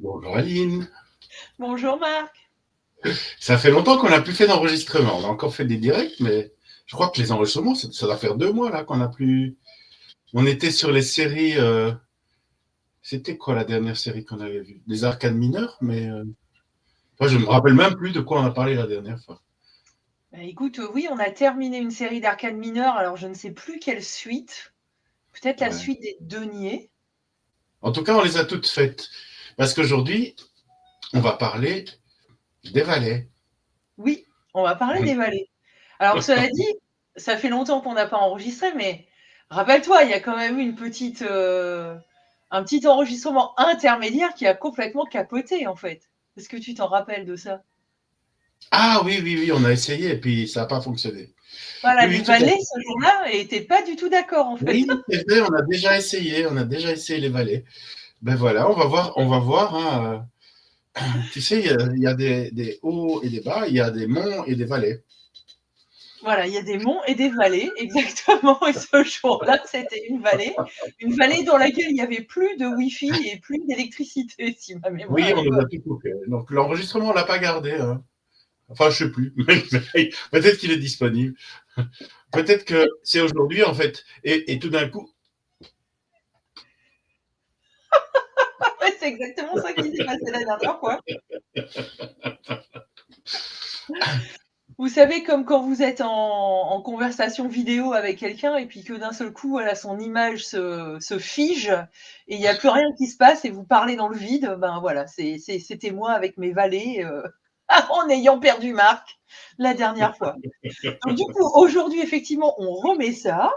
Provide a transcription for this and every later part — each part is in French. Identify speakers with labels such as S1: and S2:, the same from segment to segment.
S1: Bonjour Aline.
S2: Bonjour Marc.
S1: Ça fait longtemps qu'on n'a plus fait d'enregistrement. On a encore fait des directs, mais je crois que les enregistrements, ça doit faire 2 mois là qu'on n'a plus. On était sur les séries. C'était quoi la dernière série qu'on avait vue? Des arcades mineurs, mais moi je me rappelle même plus de quoi on a parlé la dernière fois.
S2: Bah, écoute, oui, on a terminé une série d'arcade mineurs, alors je ne sais plus quelle suite. Peut-être la
S1: Ouais.
S2: suite des deniers.
S1: En tout cas, on les a toutes faites parce qu'aujourd'hui, on va parler des valets.
S2: Oui, on va parler des vallées. Alors cela dit, ça fait longtemps qu'on n'a pas enregistré, mais rappelle-toi, il y a quand même eu un petit enregistrement intermédiaire qui a complètement capoté en fait. Est-ce que tu t'en rappelles de ça?
S1: Ah oui, oui, oui, on a essayé et puis ça n'a pas fonctionné.
S2: Voilà,
S1: Oui,
S2: les
S1: oui, tout à
S2: vallées
S1: fait.
S2: ce jour-là n'étaient pas du tout d'accord en fait.
S1: Oui, c'est vrai, on a déjà essayé les valets. Ben voilà, on va voir. Hein, tu sais, il y a des hauts et des bas, il y a des monts et des vallées.
S2: Voilà, il y a des monts et des vallées, exactement. Et ce jour-là, c'était une vallée dans laquelle il n'y avait plus de Wi-Fi et plus d'électricité, si ma mémoire
S1: Oui,
S2: est
S1: on nous
S2: bonne.
S1: a tout coupé. Donc l'enregistrement, on l'a pas gardé. Hein. Enfin, je sais plus. Peut-être qu'il est disponible. Peut-être que c'est aujourd'hui, en fait. Et tout d'un coup,
S2: Ouais, c'est exactement ça qui s'est passé la dernière fois. Vous savez, comme quand vous êtes en conversation vidéo avec quelqu'un et puis que d'un seul coup, voilà, son image se fige et il n'y a plus rien qui se passe et vous parlez dans le vide, ben voilà, c'était moi avec mes vallées en ayant perdu Marc la dernière fois. Donc du coup, aujourd'hui, effectivement, on remet ça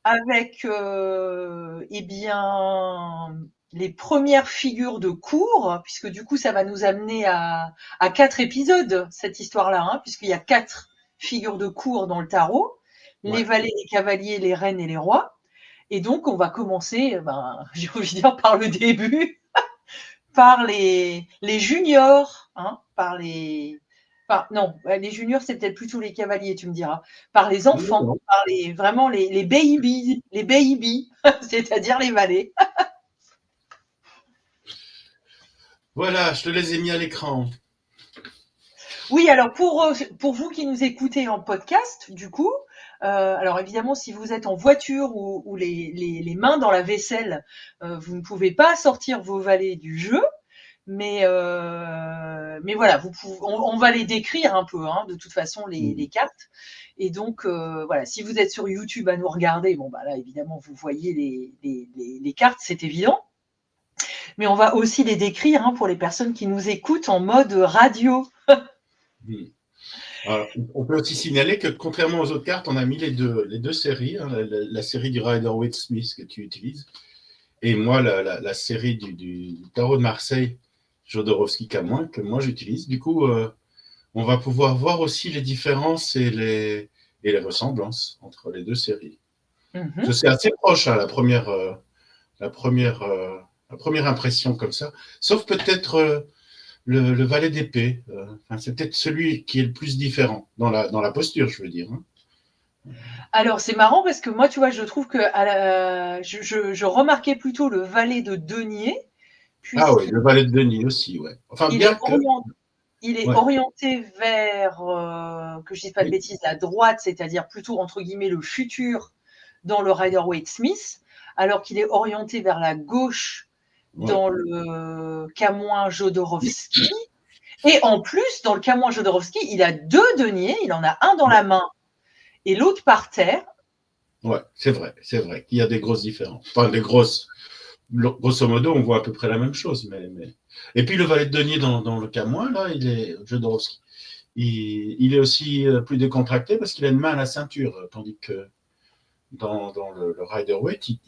S2: avec eh bien, les premières figures de cours, puisque du coup, ça va nous amener à 4 épisodes, cette histoire-là, hein, puisqu'il y a 4 figures de cours dans le tarot, les
S1: ouais.
S2: valets, les cavaliers, les reines et les rois. Et donc, on va commencer, j'ai envie de dire, par le début, par les juniors, hein, non, les juniors, c'est peut-être plutôt les cavaliers, tu me diras, par les
S1: Non,
S2: enfants,
S1: non.
S2: par vraiment les babies, c'est-à-dire les valets.
S1: Voilà, je te les ai mis à l'écran.
S2: Oui, alors pour vous qui nous écoutez en podcast, du coup, alors évidemment, si vous êtes en voiture ou les mains dans la vaisselle, vous ne pouvez pas sortir vos valets du jeu. Mais voilà, on va les décrire un peu, hein, de toute façon, les cartes. Et donc, voilà, si vous êtes sur YouTube à nous regarder, bon, bah là, évidemment, vous voyez les cartes, c'est évident. Mais on va aussi les décrire, hein, pour les personnes qui nous écoutent en mode radio.
S1: Alors, on peut aussi signaler que, contrairement aux autres cartes, on a mis les deux séries. Hein, la série du Rider-Waite-Smith que tu utilises, et moi, la série du tarot de Marseille, Jodorowsky Camoin, que moi j'utilise. Du coup, on va pouvoir voir aussi les différences et les ressemblances entre les deux séries.
S2: Mhm.
S1: C'est assez proche, hein, la, première, la première impression comme ça, sauf peut-être le valet d'épée. Enfin, c'est peut-être celui qui est le plus différent dans la posture, je veux dire. Hein.
S2: Alors, c'est marrant parce que moi, tu vois, je trouve que je remarquais plutôt le valet de denier,
S1: Ah oui,
S2: puisqu'il
S1: le valet de Denis aussi, ouais. Enfin,
S2: est
S1: bien que,
S2: orienté. Il est
S1: ouais,
S2: orienté vers, que je ne dise pas de
S1: oui,
S2: bêtises, la droite, c'est-à-dire plutôt entre guillemets le futur dans le Rider-Waite-Smith, alors qu'il est orienté vers la gauche
S1: ouais.
S2: dans le Camoin Jodorowsky. Et en plus, dans le Camoin Jodorowsky, il a deux deniers, il en a un dans la main et l'autre par terre.
S1: Ouais, c'est vrai, c'est vrai qu'il y a des grosses différences. Enfin, des grosses. Grosso modo, on voit à peu près la même chose. Et puis le valet de denier dans le cas moi, là, il est Jodorowsky. Il est aussi plus décontracté parce qu'il a une main à la ceinture, tandis que dans le Rider-Waite, il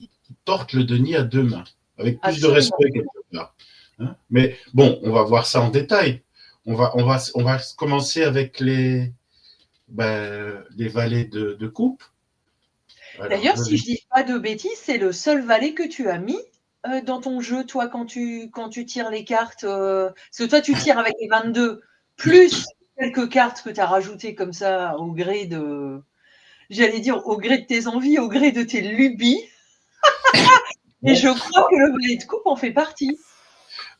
S1: porte le denier à deux mains, avec plus de
S2: Absolument.
S1: respect quelque part. Hein. Mais bon, on va voir ça en détail. On va commencer avec les valets de coupe. Alors,
S2: D'ailleurs, si je dis pas de bêtises, c'est le seul valet que tu as mis dans ton jeu, toi, quand tu tires les cartes. Parce que toi, tu tires avec les 22, plus quelques cartes que tu as rajoutées comme ça au gré de, j'allais dire, au gré de tes envies, au gré de tes lubies. Et
S1: bon,
S2: je crois que le valet de coupe en fait partie.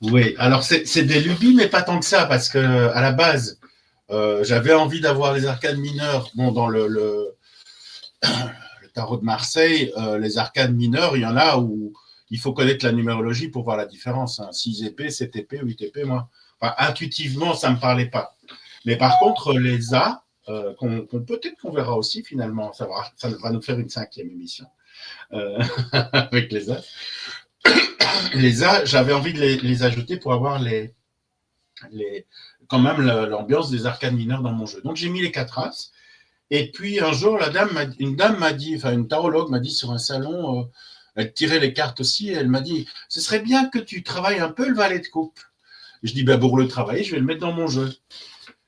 S1: Oui, alors c'est des lubies, mais pas tant que ça, parce que à la base, j'avais envie d'avoir les arcades mineures. Bon, dans le tarot de Marseille, les arcades mineures, il y en a où il faut connaître la numérologie pour voir la différence. Hein. 6 épées, 7 épées, 8 épées, moi. Enfin, intuitivement, ça ne me parlait pas. Mais par contre, les A, peut-être qu'on verra aussi finalement, ça va nous faire une 5e émission avec les A. Les A, j'avais envie de les ajouter pour avoir quand même l'ambiance des arcades mineures dans mon jeu. Donc j'ai mis les 4 As. Et puis un jour, une dame m'a dit, enfin une tarologue m'a dit sur un salon, elle tirait les cartes aussi, et elle m'a dit, ce serait bien que tu travailles un peu le valet de coupe. Et je dis, ben, pour le travailler, je vais le mettre dans mon jeu.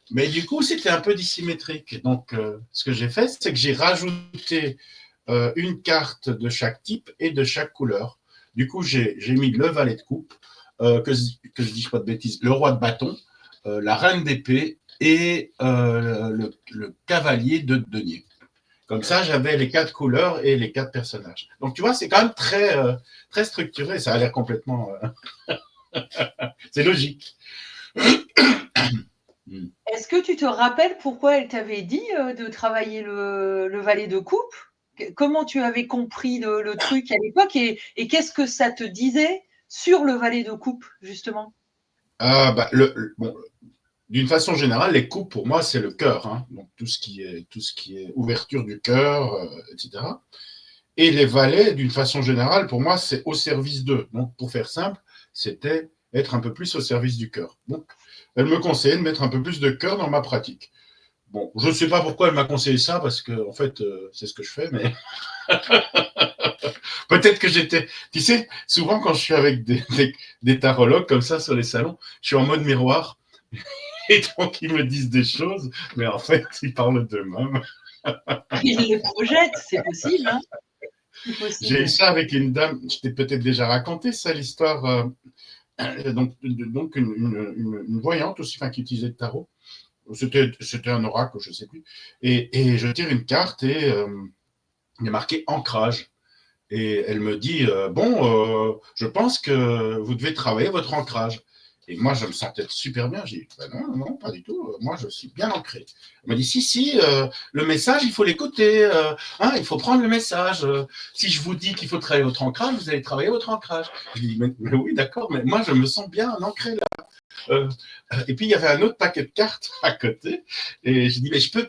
S1: Mais du coup, c'était un peu dissymétrique. Donc, ce que j'ai fait, c'est que j'ai rajouté une carte de chaque type et de chaque couleur. Du coup, j'ai mis le valet de coupe, que je dis pas de bêtises, le roi de bâton, la reine d'épée et le cavalier de denier. Comme ça, j'avais les 4 couleurs et les 4 personnages. Donc, tu vois, c'est quand même très structuré. Ça a l'air complètement... c'est logique.
S2: Est-ce que tu te rappelles pourquoi elle t'avait dit de travailler le valet de coupe? Comment tu avais compris le truc à l'époque et qu'est-ce que ça te disait sur le valet de coupe, justement?
S1: Bon, d'une façon générale, les coupes, pour moi, c'est le cœur. Hein. Donc, tout ce qui est ouverture du cœur, etc. Et les valets, d'une façon générale, pour moi, c'est au service d'eux. Donc, pour faire simple, c'était être un peu plus au service du cœur. Donc, elle me conseillait de mettre un peu plus de cœur dans ma pratique. Bon, je ne sais pas pourquoi elle m'a conseillé ça, parce que, en fait, c'est ce que je fais, mais peut-être que j'étais. Tu sais, souvent, quand je suis avec des tarologues comme ça sur les salons, je suis en mode miroir. Et donc, ils me disent des choses, mais en fait, ils parlent d'eux-mêmes.
S2: Ils les projettent, c'est possible, hein? C'est
S1: J'ai
S2: possible.
S1: eu ça avec une dame, je t'ai peut-être déjà raconté ça, l'histoire. Donc une voyante aussi, enfin, qui utilisait le tarot. C'était un oracle, je ne sais plus. Et je tire une carte et il est marqué ancrage. Et elle me dit je pense que vous devez travailler votre ancrage. Et moi, je me sentais super bien. J'ai dit non, non, pas du tout. Moi, je suis bien ancré. Elle m'a dit si, le message, il faut l'écouter. Il faut prendre le message. Si je vous dis qu'il faut travailler votre ancrage, vous allez travailler votre ancrage. Je dis mais oui, d'accord, mais moi, je me sens bien ancré là. Et puis, il y avait un autre paquet de cartes à côté. Et j'ai dit mais je peux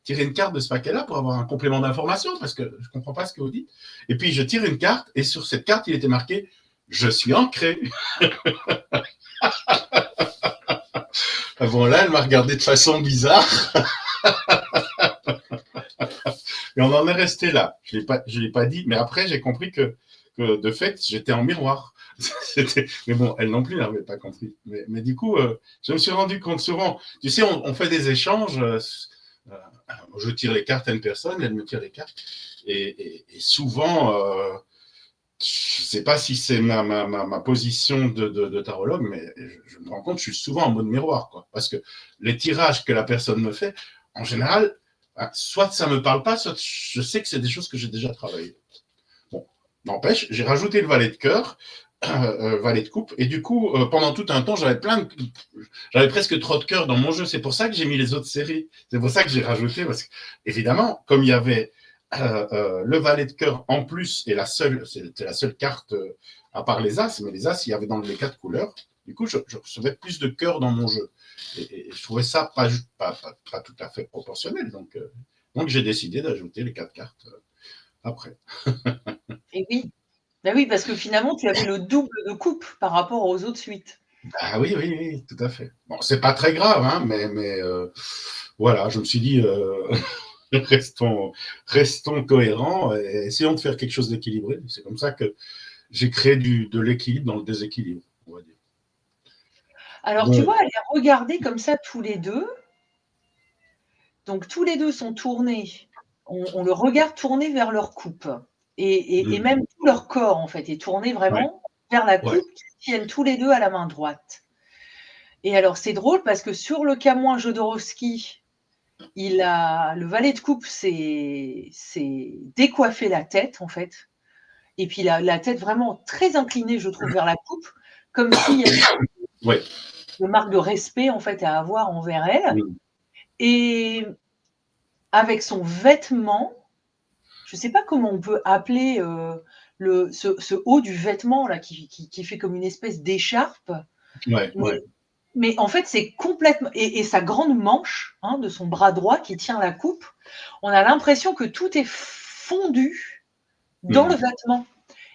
S1: tirer une carte de ce paquet-là pour avoir un complément d'information parce que je ne comprends pas ce que vous dites. Et puis, je tire une carte et sur cette carte, il était marqué « Je suis ancré ». Bon, là, elle m'a regardé de façon bizarre. Et on en est resté là. Je ne l'ai pas dit, mais après, j'ai compris que de fait, j'étais en miroir. Mais bon, elle non plus n'avait pas compris. Mais du coup, je me suis rendu compte souvent, tu sais, on fait des échanges, je tire les cartes à une personne, elle me tire les cartes, et souvent, je ne sais pas si c'est ma position de tarologue, mais je me rends compte que je suis souvent en mode miroir, quoi. Parce que les tirages que la personne me fait, en général, soit ça ne me parle pas, soit je sais que c'est des choses que j'ai déjà travaillées. Bon, n'empêche, j'ai rajouté le valet de cœur, valet de coupe, et du coup, pendant tout un temps, j'avais presque trop de cœur dans mon jeu. C'est pour ça que j'ai mis les autres séries. C'est pour ça que j'ai rajouté, parce que, évidemment, comme il y avait le valet de cœur en plus, et c'était la seule carte, à part les As, mais les As, il y avait dans les 4 couleurs. Du coup, je recevais plus de cœur dans mon jeu. Et je trouvais ça pas tout à fait proportionnel. Donc j'ai décidé d'ajouter les 4 cartes après.
S2: Et oui. Ben oui, parce que finalement, tu avais le double de coupe par rapport aux autres suites.
S1: Ah oui, oui, oui, tout à fait. Bon, c'est pas très grave, hein, mais voilà, je me suis dit, restons cohérents et essayons de faire quelque chose d'équilibré. C'est comme ça que j'ai créé de l'équilibre dans le déséquilibre, on va dire.
S2: Alors, tu vois, à les regarder comme ça tous les deux, donc tous les deux sont tournés, on le regarde tourner vers leur coupe. Et même tout leur corps, en fait, est tourné vraiment vers la coupe qu'ils tiennent tous les deux à la main droite. Et alors, c'est drôle parce que sur le K- Jodorowsky, le valet de coupe s'est décoiffé la tête, en fait. Et puis la tête vraiment très inclinée, je trouve, vers la coupe, comme s'il y avait
S1: Ouais.
S2: une marque de respect en fait à avoir envers elle. Et avec son vêtement, je ne sais pas comment on peut appeler ce haut du vêtement là qui fait comme une espèce d'écharpe. Mais en fait, c'est complètement. Et sa grande manche de son bras droit qui tient la coupe, on a l'impression que tout est fondu dans le vêtement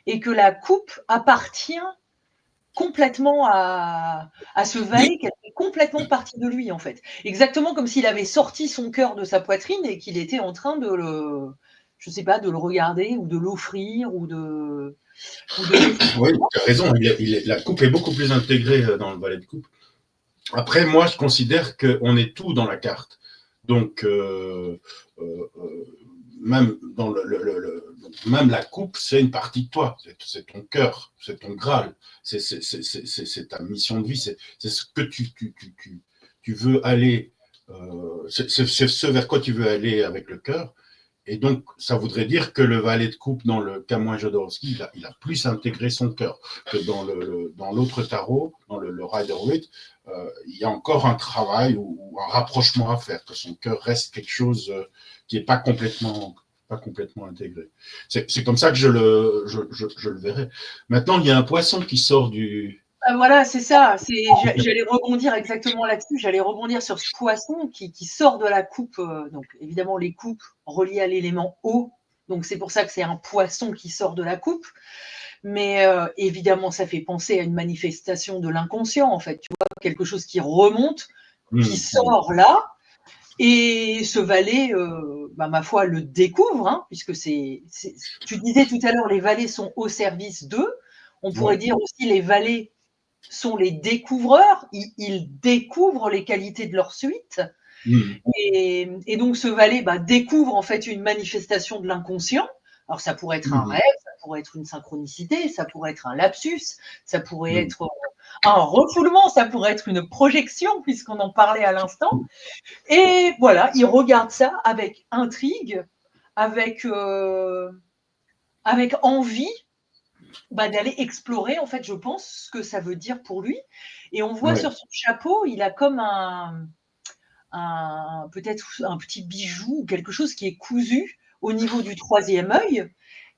S2: et que la coupe appartient complètement à ce valet, qui fait complètement partie de lui, en fait. Exactement comme s'il avait sorti son cœur de sa poitrine et qu'il était en train de le. Je sais pas, de le regarder ou de l'offrir ou de.
S1: Oui, tu as raison. La coupe est beaucoup plus intégrée dans le valet de coupe. Après, moi, je considère qu'on est tout dans la carte. Donc, même dans même la coupe, c'est une partie de toi. C'est ton cœur, c'est ton Graal. C'est ta mission de vie. C'est ce que tu veux aller. C'est ce vers quoi tu veux aller avec le cœur. Et donc, ça voudrait dire que le valet de coupe dans le Camouin Jodorowsky, il a plus intégré son cœur que dans l'autre tarot, dans le Rider-Waite. Il y a encore un travail ou un rapprochement à faire, que son cœur reste quelque chose qui n'est pas complètement intégré. C'est comme ça que je le verrais. Maintenant, il y a un poisson qui sort du...
S2: Voilà, c'est ça. J'allais rebondir exactement là-dessus. J'allais rebondir sur ce poisson qui sort de la coupe. Donc, évidemment, les coupes reliées à l'élément eau. Donc, c'est pour ça que c'est un poisson qui sort de la coupe. Mais évidemment, ça fait penser à une manifestation de l'inconscient, en fait. Tu vois, quelque chose qui remonte, qui sort là. Et ce valet, ma foi, le découvre, puisque tu disais tout à l'heure, les valets sont au service d'eux. On pourrait dire aussi les valets sont les découvreurs, ils découvrent les qualités de leur suite. Et donc ce valet découvre en fait une manifestation de l'inconscient. Alors ça pourrait être un rêve, ça pourrait être une synchronicité, ça pourrait être un lapsus, ça pourrait être un refoulement, ça pourrait être une projection, puisqu'on en parlait à l'instant. Et voilà, il regarde ça avec intrigue, avec envie d'aller explorer, en fait, je pense, ce que ça veut dire pour lui. Et on voit sur son chapeau, il a comme peut-être un petit bijou ou quelque chose qui est cousu au niveau du troisième œil.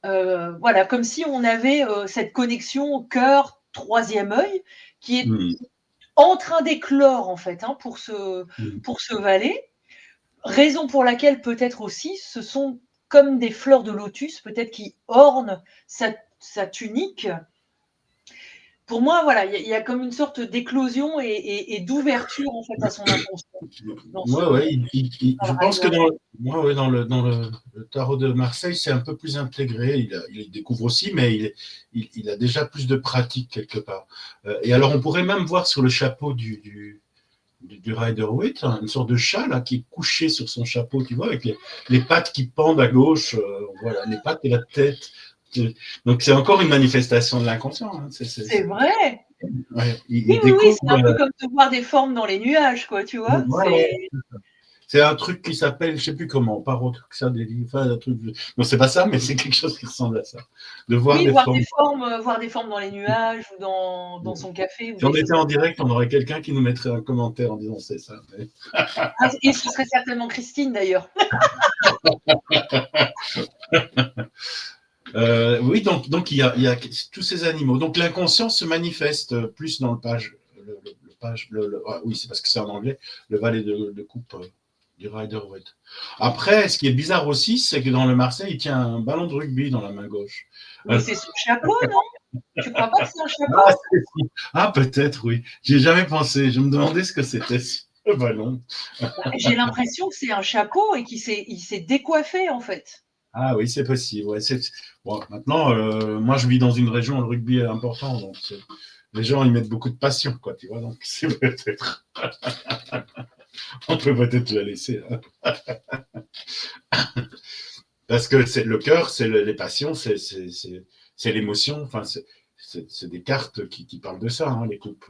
S2: Voilà, comme si on avait cette connexion cœur, troisième œil, qui est en train d'éclore, en fait, pour ce valet. Raison pour laquelle, peut-être aussi, ce sont comme des fleurs de lotus, peut-être qui ornent sa tunique. Pour moi, voilà, il y a comme une sorte d'éclosion et d'ouverture en fait à son inconscient.
S1: Je pense que dans le tarot de Marseille, c'est un peu plus intégré. Il découvre aussi, mais il a déjà plus de pratique quelque part. Et alors, on pourrait même voir sur le chapeau du Rider-Waite une sorte de chat là, qui est couché sur son chapeau, tu vois, avec les pattes qui pendent à gauche, voilà, les pattes et la tête. Donc, c'est encore une manifestation de l'inconscient.
S2: C'est vrai.
S1: Ouais,
S2: oui, c'est un peu comme de voir des formes dans les nuages, quoi, tu vois.
S1: C'est un truc qui s'appelle, je ne sais plus comment, un truc. Non, c'est pas ça, mais c'est quelque chose qui ressemble à ça. De voir des formes.
S2: Voir des formes dans les nuages ou dans son café.
S1: Si on était en direct, on aurait quelqu'un qui nous mettrait un commentaire en disant c'est ça. Mais...
S2: et ce serait certainement Christine d'ailleurs.
S1: Oui, donc il y a tous ces animaux. Donc l'inconscient se manifeste plus dans le page. Oui, c'est parce que c'est en anglais, le valet de coupe du Rider-Waite. Après, ce qui est bizarre aussi, c'est que dans le Marseille, il tient un ballon de rugby dans la main gauche.
S2: Mais c'est son chapeau, non? Tu crois pas que c'est un chapeau?
S1: Peut-être, oui. J'ai jamais pensé. Je me demandais ce que c'était, ce ballon.
S2: J'ai l'impression que c'est un chapeau et qu'il s'est décoiffé, en fait.
S1: Ah oui, c'est possible. Ouais, bon, maintenant, moi, je vis dans une région où le rugby est important, donc les gens y mettent beaucoup de passion, quoi, tu vois. Donc, c'est peut-être... On peut peut-être la laisser. Hein. Parce que le cœur, c'est les passions, c'est l'émotion. Enfin, c'est des cartes qui parlent de ça, hein, les coupes.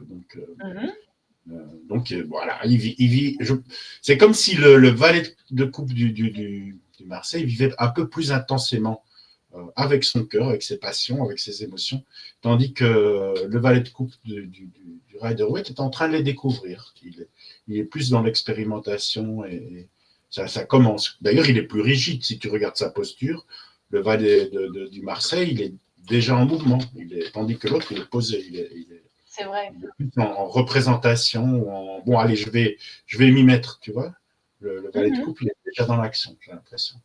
S1: Donc, voilà, il vit. C'est comme si le valet de coupe du Marseille vivait un peu plus intensément avec son cœur, avec ses passions, avec ses émotions, tandis que le valet de coupe du Rider-Waite est en train de les découvrir. Il est plus dans l'expérimentation et ça commence. D'ailleurs, il est plus rigide. Si tu regardes sa posture, le valet du Marseille, il est déjà en mouvement, tandis que l'autre, il est posé.
S2: C'est vrai.
S1: Il est plus en représentation. Bon, allez, je vais m'y mettre, tu vois. Le valet de coupe, il est déjà dans l'action, j'ai l'impression.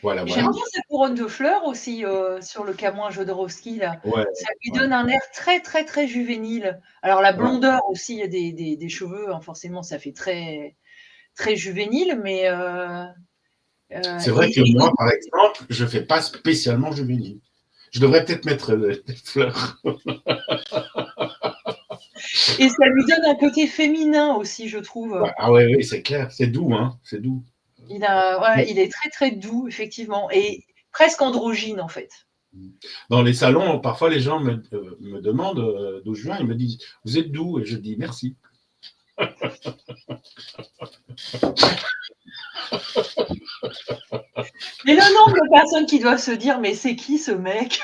S1: Voilà.
S2: J'aime bien sa couronne de fleurs aussi sur le Camoin Jodorowsky. Là.
S1: Ouais,
S2: ça lui donne un air très, très, très juvénile. Alors, la blondeur aussi des cheveux, hein, forcément, ça fait très, très juvénile, mais...
S1: c'est vrai que moi, par exemple, je ne fais pas spécialement juvénile. Je devrais peut-être mettre des fleurs.
S2: Et ça lui donne un côté féminin aussi, je trouve.
S1: Ah oui, c'est clair. C'est doux, hein. C'est doux.
S2: Il est très, très doux, effectivement, et presque androgyne, en fait.
S1: Dans les salons, parfois, les gens me demandent d'où je viens. Ils me disent « Vous êtes doux ?» Et je dis « Merci. »
S2: Mais le nombre de personnes qui doivent se dire « Mais c'est qui ce mec ?»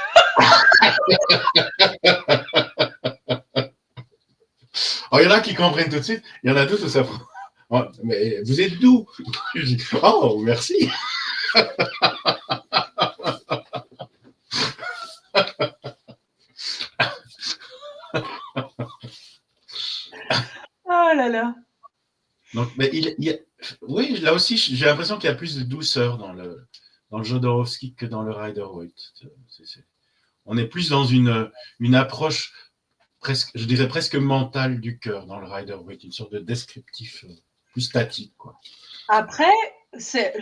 S1: Oh, il y en a qui comprennent tout de suite. Il y en a d'autres où ça prend. Oh, mais vous êtes doux. Je dis « Oh, merci. »
S2: Oh là là.
S1: Donc, mais oui, là aussi, j'ai l'impression qu'il y a plus de douceur dans le Jodorowsky que dans le Rider-Waite. On est plus dans une approche je dirais presque mentale du cœur dans le Rider-Waite, une sorte de descriptif plus statique, quoi.
S2: Après, c'est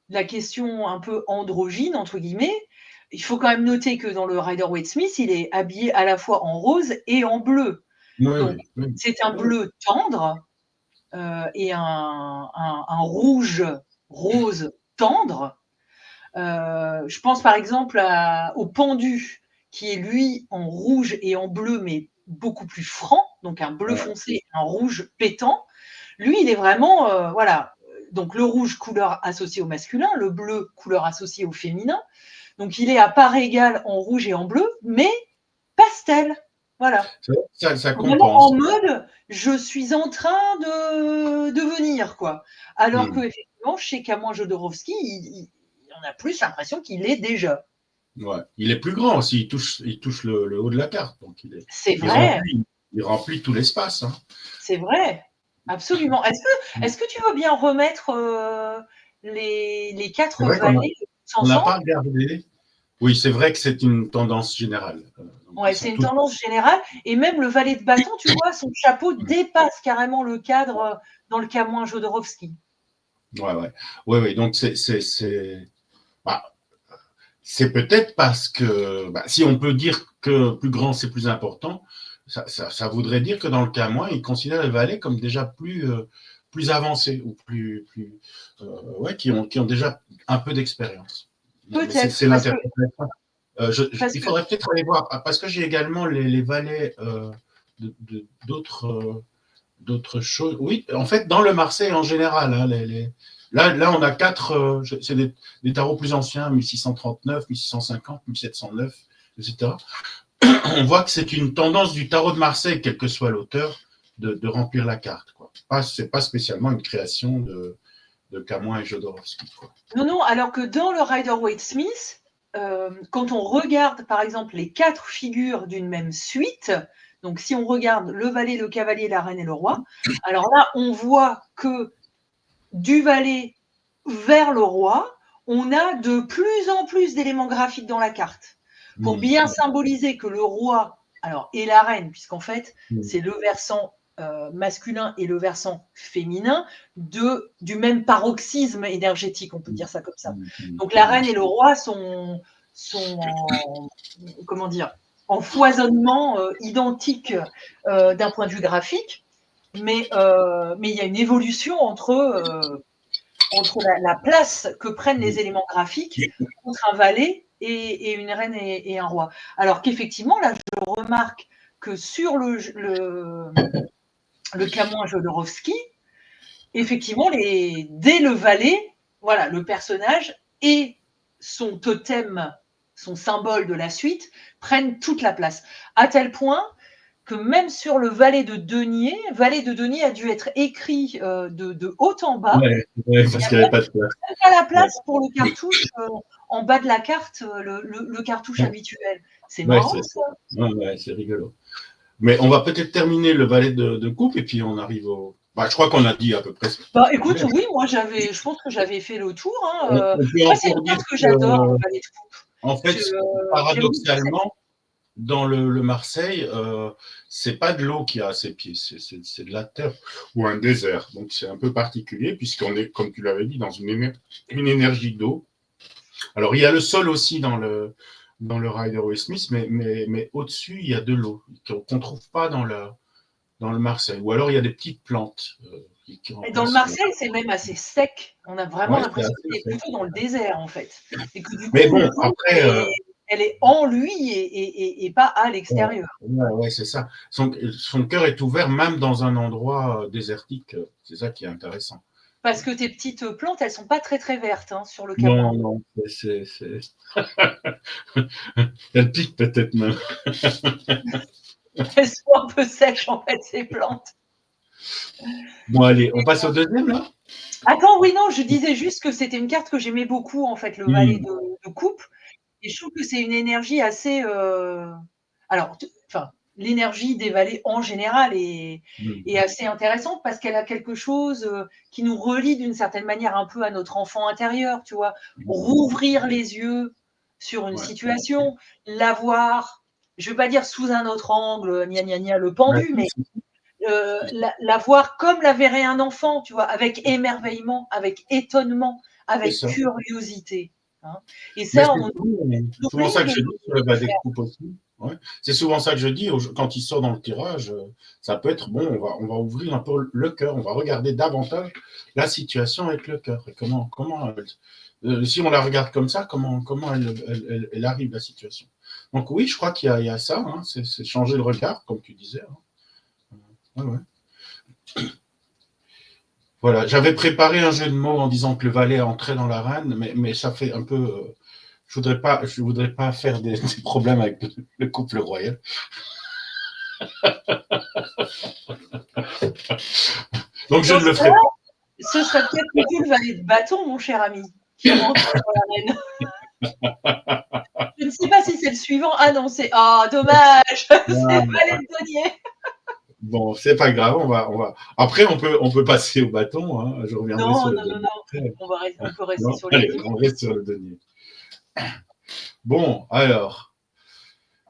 S2: la question un peu androgyne, entre guillemets. Il faut quand même noter que dans le Rider-Waite Smith, il est habillé à la fois en rose et en bleu. Donc, c'est un bleu tendre et un rouge rose tendre. Je pense par exemple au pendu, qui est lui en rouge et en bleu, mais beaucoup plus franc, donc un bleu foncé, un rouge pétant. Lui, il est vraiment, voilà, donc le rouge, couleur associée au masculin, le bleu, couleur associée au féminin. Donc il est à part égale en rouge et en bleu, mais pastel. Voilà.
S1: Ça
S2: vraiment en mode, je suis en train de venir, quoi. Alors que effectivement, chez Camoin Jodorowsky, on a plus l'impression qu'il est déjà.
S1: Ouais. Il est plus grand aussi, il touche le haut de la carte. Donc
S2: c'est vrai.
S1: Il remplit tout l'espace. Hein.
S2: C'est vrai, absolument. Est-ce que tu veux bien remettre les 4 valets
S1: ensemble? On n'a pas regardé. Oui, c'est vrai que c'est une tendance générale.
S2: Ouais, c'est une tendance générale. Et même le valet de bâton, tu vois, son chapeau dépasse carrément le cadre dans le Camoin Jodorowsky.
S1: Ouais. Donc, c'est peut-être parce que, si on peut dire que plus grand, c'est plus important, ça voudrait dire que dans le Camoin, il considère les valets comme déjà plus avancés ou qui ont déjà un peu
S2: peut-être. C'est
S1: l'interprétation. Il faudrait peut-être aller voir, parce que j'ai également les valets d'autres choses. Oui, en fait, dans le Marseille en général, hein, là, on a 4, c'est des tarots plus anciens, 1639, 1650, 1709, etc. On voit que c'est une tendance du tarot de Marseille, quel que soit l'auteur, de remplir la carte. C'est pas spécialement une création de Camoin et Jodorowsky.
S2: Non, alors que dans le Rider-Waite Smith, quand on regarde, par exemple, les 4 figures d'une même suite, donc si on regarde le valet, le cavalier, la reine et le roi, alors là, on voit que du valet vers le roi, on a de plus en plus d'éléments graphiques dans la carte pour bien symboliser que le roi, alors, et la reine, puisqu'en fait, c'est le versant masculin et le versant féminin du même paroxysme énergétique, on peut dire ça comme ça. Donc la reine et le roi sont en foisonnement identique d'un point de vue graphique, mais il y a une évolution entre la place que prennent les éléments graphiques entre un valet et une reine et un roi. Alors qu'effectivement, là, je remarque que sur le Camoin Jodorowsky, effectivement, dès le valet, voilà, le personnage et son totem, son symbole de la suite, prennent toute la place. À tel point que même sur le valet de denier a dû être écrit de haut en bas.
S1: Ouais, parce qu'il n'y avait pas de place.
S2: Même pas la place pour le cartouche en bas de la carte, le cartouche habituel. C'est marrant, ça.
S1: Ouais, c'est rigolo. Mais on va peut-être terminer le valet de coupe et puis on arrive au. Bah, je crois qu'on a dit à peu près.
S2: Écoute, oui, moi je pense que j'avais fait le tour.
S1: On peut
S2: Moi, c'est
S1: encore
S2: une
S1: dire
S2: carte que j'adore, le valet de coupe.
S1: En fait, paradoxalement, dans le Marseille, c'est pas de l'eau qui a à ses pieds, c'est de la terre ou un désert. Donc c'est un peu particulier puisqu'on est, comme tu l'avais dit, dans une énergie d'eau. Alors il y a le sol aussi dans le Rider-Waite-Smith, mais au-dessus il y a de l'eau qu'on ne trouve pas dans le Marseille. Ou alors il y a des petites plantes.
S2: Et dans le Marseille, c'est même assez sec. On a vraiment l'impression qu'il est plutôt dans le désert en fait. Et que du coup,
S1: mais bon, après,
S2: elle est en lui et pas à l'extérieur.
S1: Ouais, c'est ça. Son cœur est ouvert même dans un endroit désertique. C'est ça qui est intéressant.
S2: Parce que tes petites plantes, elles sont pas très très vertes sur le Camoin.
S1: Non, c'est... Elles piquent peut-être même.
S2: Elles sont un peu sèches en fait, ces plantes.
S1: Bon, allez, on passe au deuxième là.
S2: Attends, oui, non, je disais juste que c'était une carte que j'aimais beaucoup en fait, le valet de coupe. Et je trouve que c'est une énergie assez. Alors, l'énergie des valets en général est assez intéressante parce qu'elle a quelque chose qui nous relie d'une certaine manière un peu à notre enfant intérieur, tu vois. Rouvrir les yeux sur une situation, la voir, je ne veux pas dire sous un autre angle, gna gna gna, le pendu, mais la voir comme la verrait un enfant, tu vois, avec émerveillement, avec étonnement, avec curiosité. Et ça,
S1: c'est souvent ça que je dis sur le valet de coupe aussi. Ouais. C'est souvent ça que je dis quand il sort dans le tirage. Ça peut être bon. On va ouvrir un peu le cœur. On va regarder davantage la situation avec le cœur et comment si on la regarde comme ça, comment elle arrive la situation. Donc oui, je crois qu'il y a ça. C'est changer le regard, comme tu disais. Ouais. Voilà, j'avais préparé un jeu de mots en disant que le valet entrait dans la reine, mais ça fait un peu. Je voudrais pas faire des problèmes avec le couple royal. Donc je ne le ferai pas.
S2: Ce serait peut-être plutôt le valet de bâton, mon cher ami, qui rentre dans la reine. Je ne sais pas si c'est le suivant. Ah non, c'est dommage. C'est le valet de denier.
S1: Bon, c'est pas grave, on va. Après, on peut passer au bâton. Je reviendrai sur le denier.
S2: On peut rester sur le denier.
S1: On reste sur le denier. Bon, alors,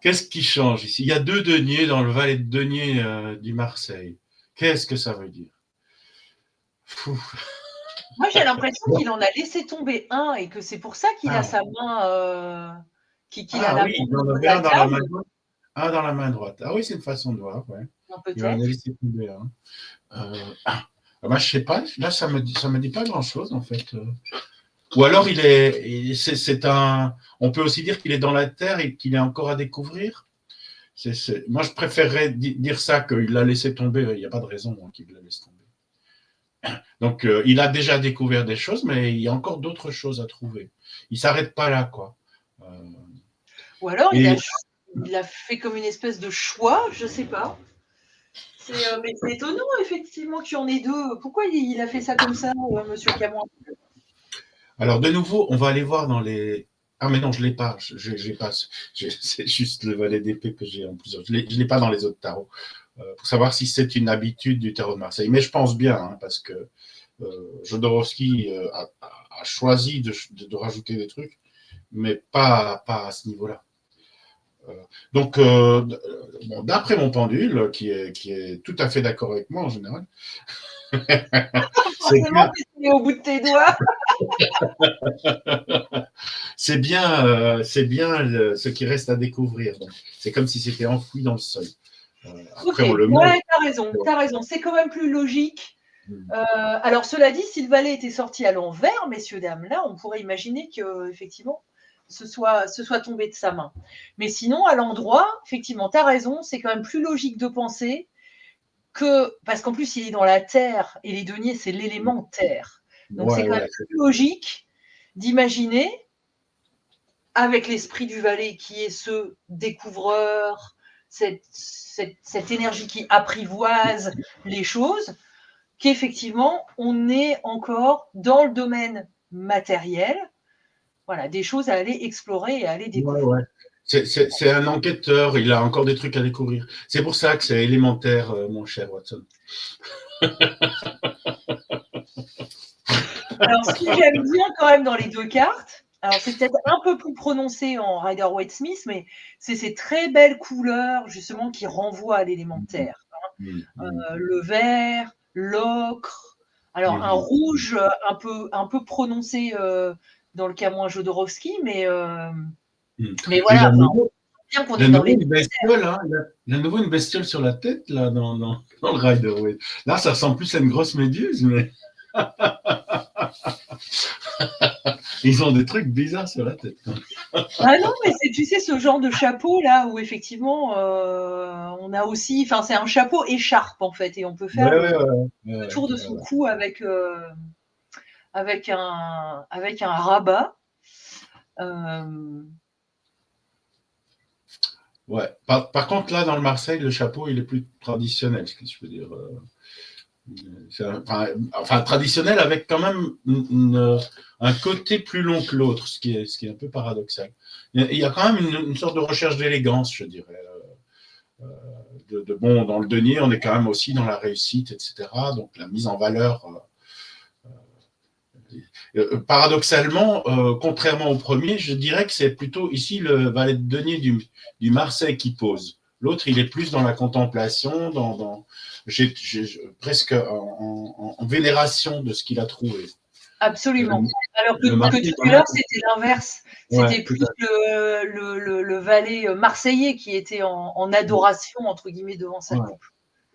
S1: qu'est-ce qui change ici? Il y a 2 deniers dans le valet de denier du Marseille. Qu'est-ce que ça veut dire?
S2: Moi, j'ai l'impression qu'il en a laissé tomber un et que c'est pour ça qu'il a sa main.
S1: Il en avait un dans la main droite. Un dans la main droite. Ah oui, c'est une façon de voir. Ouais. Il en a laissé tomber un. Je sais pas. Là, ça me dit pas grand-chose en fait. Ou alors on peut aussi dire qu'il est dans la terre et qu'il est encore à découvrir. Moi, je préférerais dire ça qu'il l'a laissé tomber. Il n'y a pas de raison qu'il la laisse tomber. Donc, il a déjà découvert des choses, mais il y a encore d'autres choses à trouver. Il s'arrête pas là, quoi.
S2: Ou alors, il a fait comme une espèce de choix, je sais pas. Mais c'est étonnant, effectivement, qu'il y en ait 2. Pourquoi il a fait ça comme ça, monsieur Camoin?
S1: Alors, de nouveau, on va aller voir dans les. Ah, mais non, je ne l'ai pas. C'est juste le valet d'épée que j'ai en plusieurs. Je ne l'ai pas dans les autres tarots. Pour savoir si c'est une habitude du tarot de Marseille. Mais je pense bien, parce que Jodorowsky a choisi de rajouter des trucs, mais pas à ce niveau-là. Donc, d'après mon pendule, qui est tout à fait d'accord avec moi en général,
S2: forcément, tu es au bout de tes doigts.
S1: c'est bien ce qui reste à découvrir. C'est comme si c'était enfoui dans le sol. Après,
S2: t'as raison. C'est quand même plus logique. Alors, cela dit, si le valet était sorti à l'envers, messieurs, dames, là, on pourrait imaginer qu'effectivement, ce soit tombé de sa main. Mais sinon, à l'endroit, effectivement, tu as raison, c'est quand même plus logique de penser parce qu'en plus, il est dans la terre, et les deniers, c'est l'élément terre. Donc, c'est quand même plus logique d'imaginer, avec l'esprit du valet qui est ce découvreur, cette énergie qui apprivoise les choses, qu'effectivement, on est encore dans le domaine matériel, voilà, des choses à aller explorer et à aller découvrir.
S1: C'est un enquêteur, il a encore des trucs à découvrir. C'est pour ça que c'est élémentaire, mon cher Watson.
S2: Alors, ce que j'aime bien quand même dans les deux cartes, alors c'est peut-être un peu plus prononcé en Rider-Waite-Smith, mais c'est ces très belles couleurs justement qui renvoient à l'élémentaire. Le vert, l'ocre, alors un rouge un peu prononcé dans le cas moins Jodorowsky, mais voilà, bien qu'on est dans les
S1: bestiole, hein, il y a de nouveau une bestiole sur la tête là, dans le Rider-Waite. Là, ça ressemble plus à une grosse méduse, mais ils ont des trucs bizarres sur la tête.
S2: Ah non, mais tu sais, ce genre de chapeau là où effectivement on a aussi, enfin c'est un chapeau écharpe en fait, et on peut faire le tour de son cou avec un rabat.
S1: Ouais. Par contre, là, dans le Marseille, le chapeau, il est plus traditionnel, ce que je veux dire. Enfin, traditionnel avec quand même un côté plus long que l'autre, ce qui est un peu paradoxal. Il y a quand même une sorte de recherche d'élégance, je dirais. Bon, dans le denier, on est quand même aussi dans la réussite, etc. Donc, la mise en valeur. Paradoxalement, contrairement au premier, je dirais que c'est plutôt ici le valet de denier du Marseille qui pose. L'autre, il est plus dans la contemplation, presque en vénération de ce qu'il a trouvé.
S2: Absolument. Alors que tout à l'heure, c'était l'inverse. C'était plus le valet marseillais qui était en adoration, entre guillemets, devant sa coupe.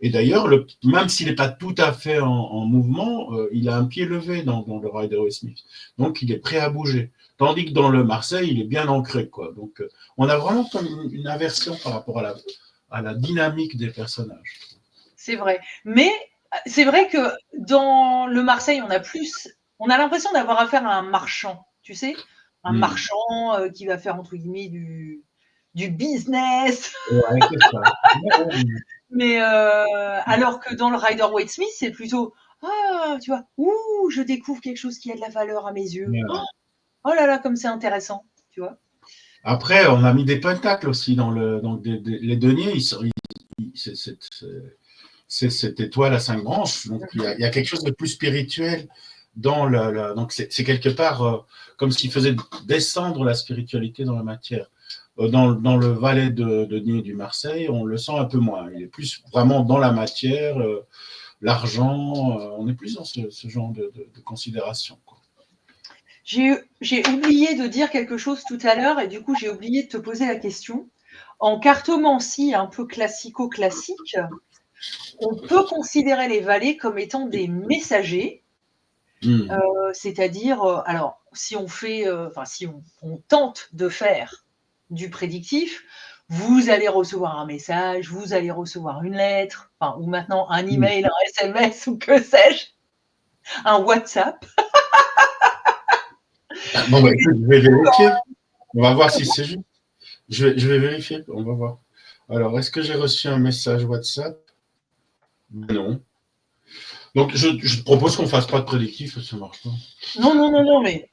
S1: Et d'ailleurs, même s'il n'est pas tout à fait en mouvement, il a un pied levé dans le Rider-Waite-Smith. Donc, il est prêt à bouger. Tandis que dans le Marseille, il est bien ancré, quoi. Donc, on a vraiment comme une inversion par rapport à la dynamique des personnages.
S2: C'est vrai. Mais c'est vrai que dans le Marseille, on a l'impression d'avoir affaire à un marchand, tu sais, un marchand qui va faire, entre guillemets, du business.
S1: Ouais, c'est ça.
S2: Mais alors que dans le Rider-Waite-Smith, c'est plutôt tu vois, je découvre quelque chose qui a de la valeur à mes yeux. Oh là là, comme c'est intéressant, tu vois.
S1: Après, on a mis des pentacles aussi dans les deniers. C'est cette étoile à 5 branches. Donc, il y a quelque chose de plus spirituel donc, c'est quelque part comme s'il faisait descendre la spiritualité dans la matière. Dans le valet de denier du Marseille, on le sent un peu moins. Il est plus vraiment dans la matière, l'argent. On est plus dans ce genre de considération, quoi.
S2: J'ai oublié de dire quelque chose tout à l'heure, et du coup, j'ai oublié de te poser la question. En cartomancie un peu classico-classique, on peut considérer les valets comme étant des messagers. C'est-à-dire, alors, si on fait, si on tente de faire du prédictif, vous allez recevoir un message, vous allez recevoir une lettre, ou maintenant un email, un SMS, ou que sais-je, un WhatsApp.
S1: Bon, bah, écoute, je vais vérifier. On va voir si c'est juste. Je vais vérifier, on va voir. Alors, est-ce que j'ai reçu un message WhatsApp? Non. Donc, je te propose qu'on ne fasse pas de prédictif, ça ne marche pas.
S2: Non, mais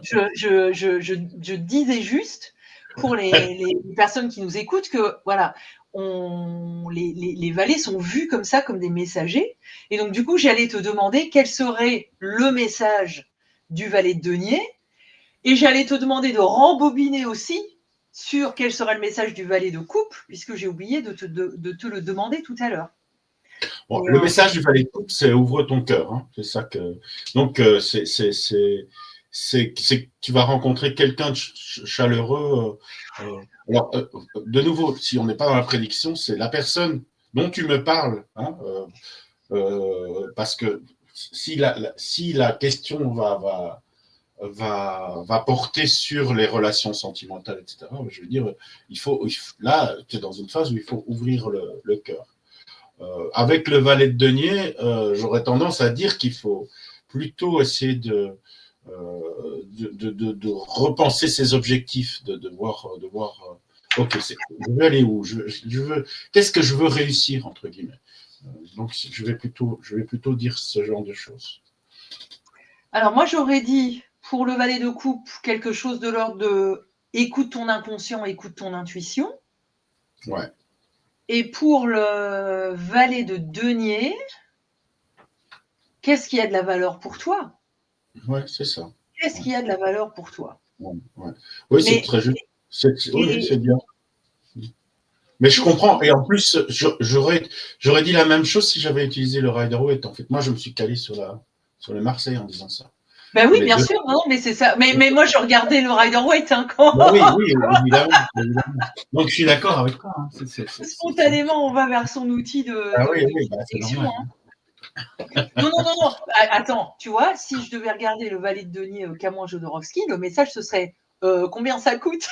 S2: je disais juste pour les personnes qui nous écoutent que, voilà, les valets sont vus comme ça, comme des messagers. Et donc, du coup, j'allais te demander quel serait le message du valet de denier. Et j'allais te demander de rembobiner aussi sur quel serait le message du valet de coupe, puisque j'ai oublié de te le demander tout à l'heure.
S1: Bon, le message du valet de coupe, c'est ouvre ton cœur. Hein. C'est ça que. Donc, c'est que tu vas rencontrer quelqu'un de chaleureux. Alors, de nouveau, si on n'est pas dans la prédiction, c'est la personne dont tu me parles. Hein, parce que si la question va porter sur les relations sentimentales, etc., je veux dire, là, tu es dans une phase où il faut ouvrir le cœur. Avec le valet de denier, j'aurais tendance à dire qu'il faut plutôt essayer de repenser ses objectifs, de voir ok, je veux aller où, qu'est-ce que je veux réussir, entre guillemets. Donc, je vais plutôt dire ce genre de choses.
S2: Alors, moi, j'aurais dit, pour le valet de coupe, quelque chose de l'ordre de écoute ton inconscient, écoute ton intuition.
S1: Ouais.
S2: Et pour le valet de denier, qu'est-ce qui a de la valeur pour toi?
S1: Ouais, c'est ça.
S2: Qu'est-ce qui a de la valeur pour toi?
S1: Ouais. Oui, c'est très juste. Oui, c'est bien. Mais je comprends. Et en plus, j'aurais dit la même chose si j'avais utilisé le Rider-Waite. En fait, moi, je me suis calé sur le Marseille en disant ça.
S2: Ben oui, bien sûr, non, mais c'est ça. Mais moi, je regardais le Rider-Waite quand.
S1: Ben oui, évidemment. Donc, je suis d'accord avec toi. Hein.
S2: Spontanément, on va vers son outil de
S1: c'est normal.
S2: Non. Attends, tu vois, si je devais regarder le valet de denier Camouin Jodorowsky, le message, ce serait combien ça coûte?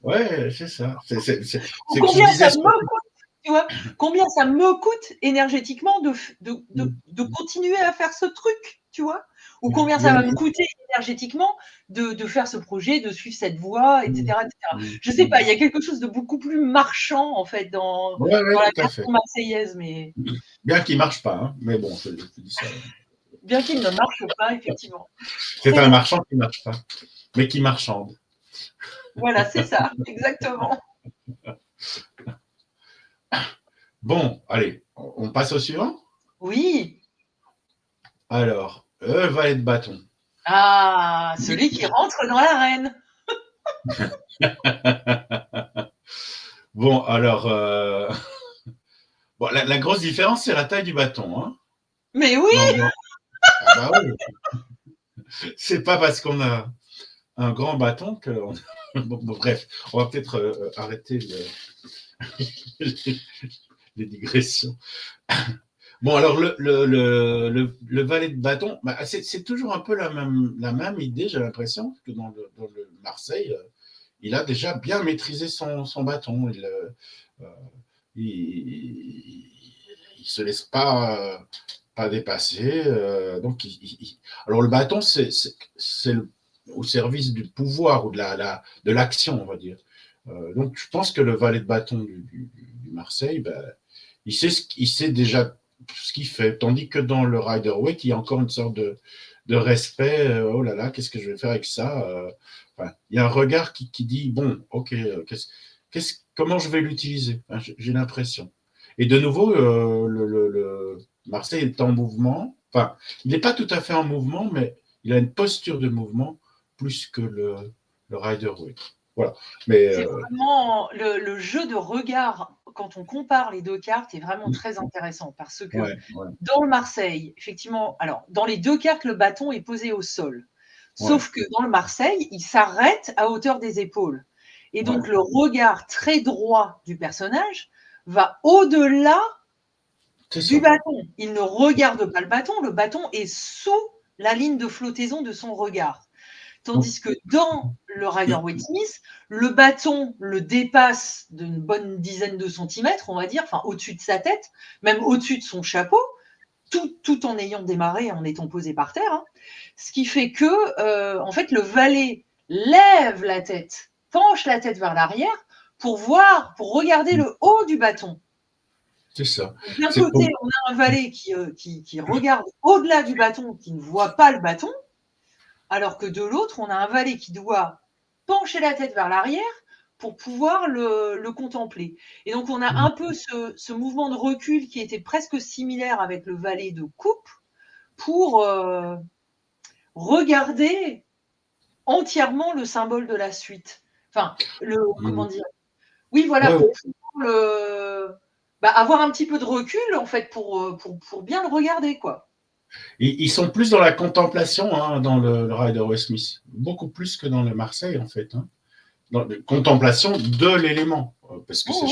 S1: Ouais, c'est ça.
S2: Combien ça me coûte, tu vois? Combien ça me coûte énergétiquement de continuer à faire ce truc, tu vois? Ou combien ça va me coûter énergétiquement de faire ce projet, de suivre cette voie, etc., etc. Je sais pas, il y a quelque chose de beaucoup plus marchand, en fait, dans la version marseillaise, mais...
S1: Bien qu'il marche pas, hein, mais bon, je dis ça.
S2: Bien qu'il ne marche pas, effectivement.
S1: C'est un marchand qui ne marche pas, mais qui marchande.
S2: Voilà, c'est ça, exactement.
S1: Bon, allez, on passe au suivant?
S2: Oui.
S1: Alors, le valet de bâton.
S2: Ah, celui qui rentre dans l'arène.
S1: Bon, alors, bon, la grosse différence, c'est la taille du bâton. Hein.
S2: Mais oui.
S1: Ah bah oui. C'est pas parce qu'on a un grand bâton que... Bon, bref, on va peut-être arrêter les digressions. Bon, alors, le valet de bâton, bah, c'est toujours un peu la même idée, j'ai l'impression, que dans le Marseille, il a déjà bien maîtrisé son bâton. Il se laisse pas dépasser. Donc, alors, le bâton, c'est au service du pouvoir ou de l'action, on va dire. Donc, je pense que le valet de bâton du Marseille, ben, il sait déjà ce qu'il fait. Tandis que dans le Rider-Waite, il y a encore une sorte de respect. Oh là là, qu'est-ce que je vais faire avec ça enfin, il y a un regard qui dit, bon, ok, comment je vais l'utiliser enfin, j'ai l'impression. Et de nouveau, le Marseille est en mouvement. Enfin, il n'est pas tout à fait en mouvement, mais il a une posture de mouvement plus que le Rider-Waite. Voilà. Mais,
S2: c'est vraiment le jeu de regard, quand on compare les deux cartes, est vraiment très intéressant parce que dans le Marseille, effectivement, alors dans les deux cartes, le bâton est posé au sol. Sauf que dans le Marseille, il s'arrête à hauteur des épaules. Et donc le regard très droit du personnage va au-delà du bâton. Il ne regarde pas le bâton est sous la ligne de flottaison de son regard. Tandis que dans le Rider-Waite Smith, le bâton le dépasse d'une bonne dizaine de centimètres, on va dire, enfin au-dessus de sa tête, même au-dessus de son chapeau, tout en ayant démarré, en étant posé par terre. Hein. Ce qui fait que, en fait, le valet lève la tête, penche la tête vers l'arrière pour regarder le haut du bâton.
S1: C'est ça.
S2: D'un côté, on a un valet qui regarde au-delà du bâton, qui ne voit pas le bâton, alors que de l'autre, on a un valet qui doit pencher la tête vers l'arrière pour pouvoir le contempler. Et donc, on a un peu ce mouvement de recul qui était presque similaire avec le valet de coupe pour regarder entièrement le symbole de la suite. Enfin, comment dire ? Oui, voilà, pour pouvoir avoir un petit peu de recul, en fait, pour bien le regarder, quoi.
S1: Ils sont plus dans la contemplation hein, dans le Rider-Waite Smith, beaucoup plus que dans le Marseille en fait. Hein. Dans la contemplation de l'élément, parce que c'est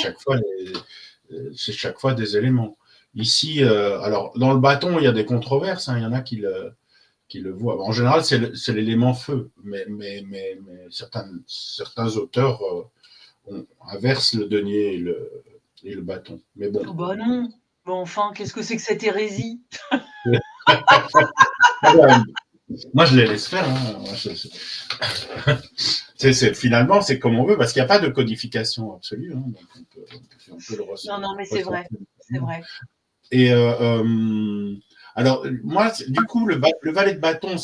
S1: chaque fois des éléments. Ici, alors dans le bâton, il y a des controverses, hein, il y en a qui le voient. En général, c'est l'élément feu, mais certains auteurs inversent le denier et le bâton. Mais bon.
S2: Oh bah non. Bon, enfin, qu'est-ce que c'est que cette hérésie?
S1: Moi, je les laisse faire. Hein. Finalement, c'est comme on veut, parce qu'il n'y a pas de codification absolue. Hein, donc on peut le ressentir.
S2: Non, mais c'est vrai. C'est vrai.
S1: Et alors, moi, du coup, le valet de bâton,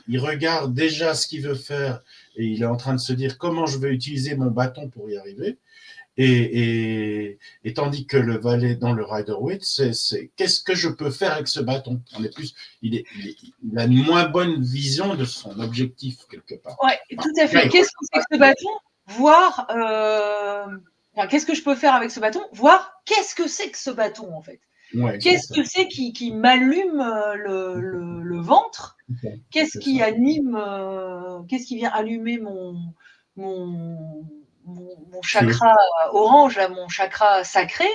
S1: il regarde déjà ce qu'il veut faire et il est en train de se dire comment je vais utiliser mon bâton pour y arriver. Et tandis que le valet dans le Rider-Waite, c'est qu'est-ce que je peux faire avec ce bâton. Il a une moins bonne vision de son objectif quelque part.
S2: Ouais, tout à fait. Qu'est-ce que c'est que ce bâton? Voir, qu'est-ce que je peux faire avec ce bâton? Voir qu'est-ce que c'est que ce bâton en fait. Ouais, qu'est-ce que c'est qui m'allume le ventre? Qu'est-ce qui anime, qu'est-ce qui vient allumer mon chakra orange, là, mon chakra sacré?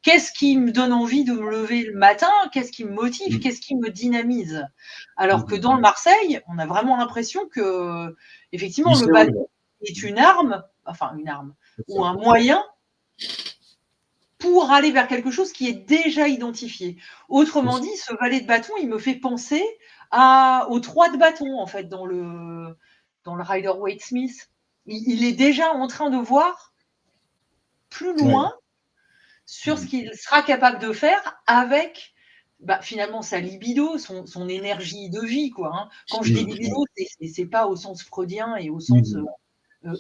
S2: Qu'est-ce qui me donne envie de me lever le matin? Qu'est-ce qui me motive? Qu'est-ce qui me dynamise? Alors que dans le Marseille, on a vraiment l'impression que, effectivement, le bâton est une arme, ou un moyen pour aller vers quelque chose qui est déjà identifié. Autrement dit, ce valet de bâton, il me fait penser aux 3 de bâton, en fait, dans le Rider-Waite-Smith. Il est déjà en train de voir plus loin sur ce qu'il sera capable de faire avec finalement sa libido, son énergie de vie, quoi. Hein. Quand je dis libido, c'est pas au sens freudien et au sens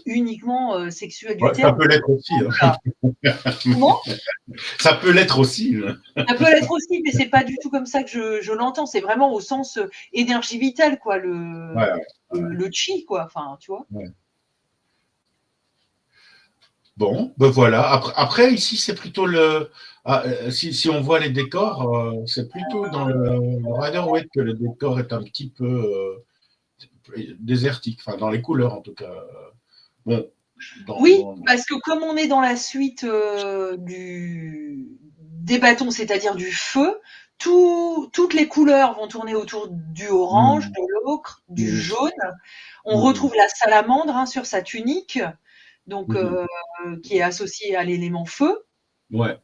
S2: uniquement sexuel du terme.
S1: Ça peut l'être aussi. Hein.
S2: Comment ?
S1: Ça peut l'être aussi.
S2: Ça peut l'être aussi, mais c'est pas du tout comme ça que je l'entends. C'est vraiment au sens énergie vitale, quoi, le chi, quoi. Enfin, tu vois.
S1: Ouais. Bon, ben voilà. Après ici, c'est plutôt si on voit les décors, c'est plutôt dans le Rider-Waite que le décor est un petit peu désertique, enfin dans les couleurs en tout cas. Bon.
S2: Parce que comme on est dans la suite des bâtons, c'est-à-dire du feu, toutes les couleurs vont tourner autour du orange, de l'ocre, du jaune. On retrouve la salamandre sur sa tunique, donc qui est associée à l'élément feu.
S1: Ouais.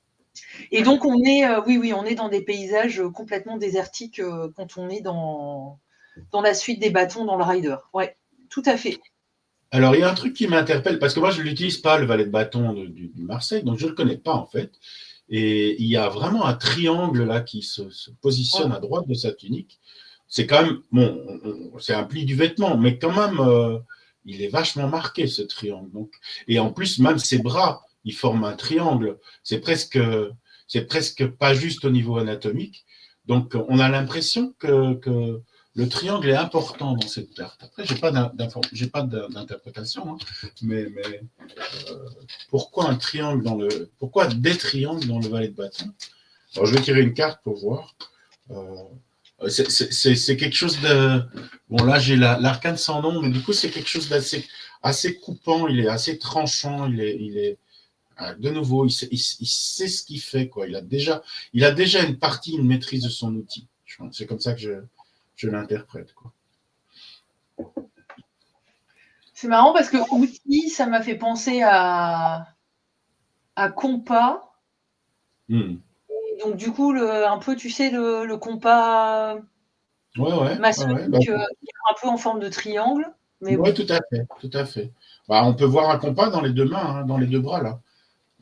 S2: Et donc on est, on est dans des paysages complètement désertiques quand on est dans la suite des bâtons dans le Rider. Ouais, tout à fait.
S1: Alors, il y a un truc qui m'interpelle, parce que moi, je ne l'utilise pas, le valet de bâton du Marseille, donc je ne le connais pas, en fait. Et il y a vraiment un triangle, là, qui se positionne à droite de sa tunique. C'est quand même, bon, c'est un pli du vêtement, mais quand même, il est vachement marqué, ce triangle. Donc, et en plus, même ses bras, ils forment un triangle. C'est presque pas juste au niveau anatomique. Donc, on a l'impression que le triangle est important dans cette carte. Après, j'ai pas d'interprétation, hein, mais pourquoi pourquoi des triangles dans le valet de bâton? Alors, je vais tirer une carte pour voir. C'est quelque chose de. Bon, là, j'ai l'arcane sans nom, mais du coup, c'est quelque chose assez coupant. Il est assez tranchant. Il est de nouveau, il sait ce qu'il fait, quoi. Il a déjà une maîtrise de son outil. C'est comme ça que je l'interprète, quoi.
S2: C'est marrant parce que outil, ça m'a fait penser à compas. Donc du coup, un peu, tu sais, le compas maçonnique, un peu en forme de triangle.
S1: Oui, tout à fait. Bah, on peut voir un compas dans les deux mains, hein, dans les deux bras, là.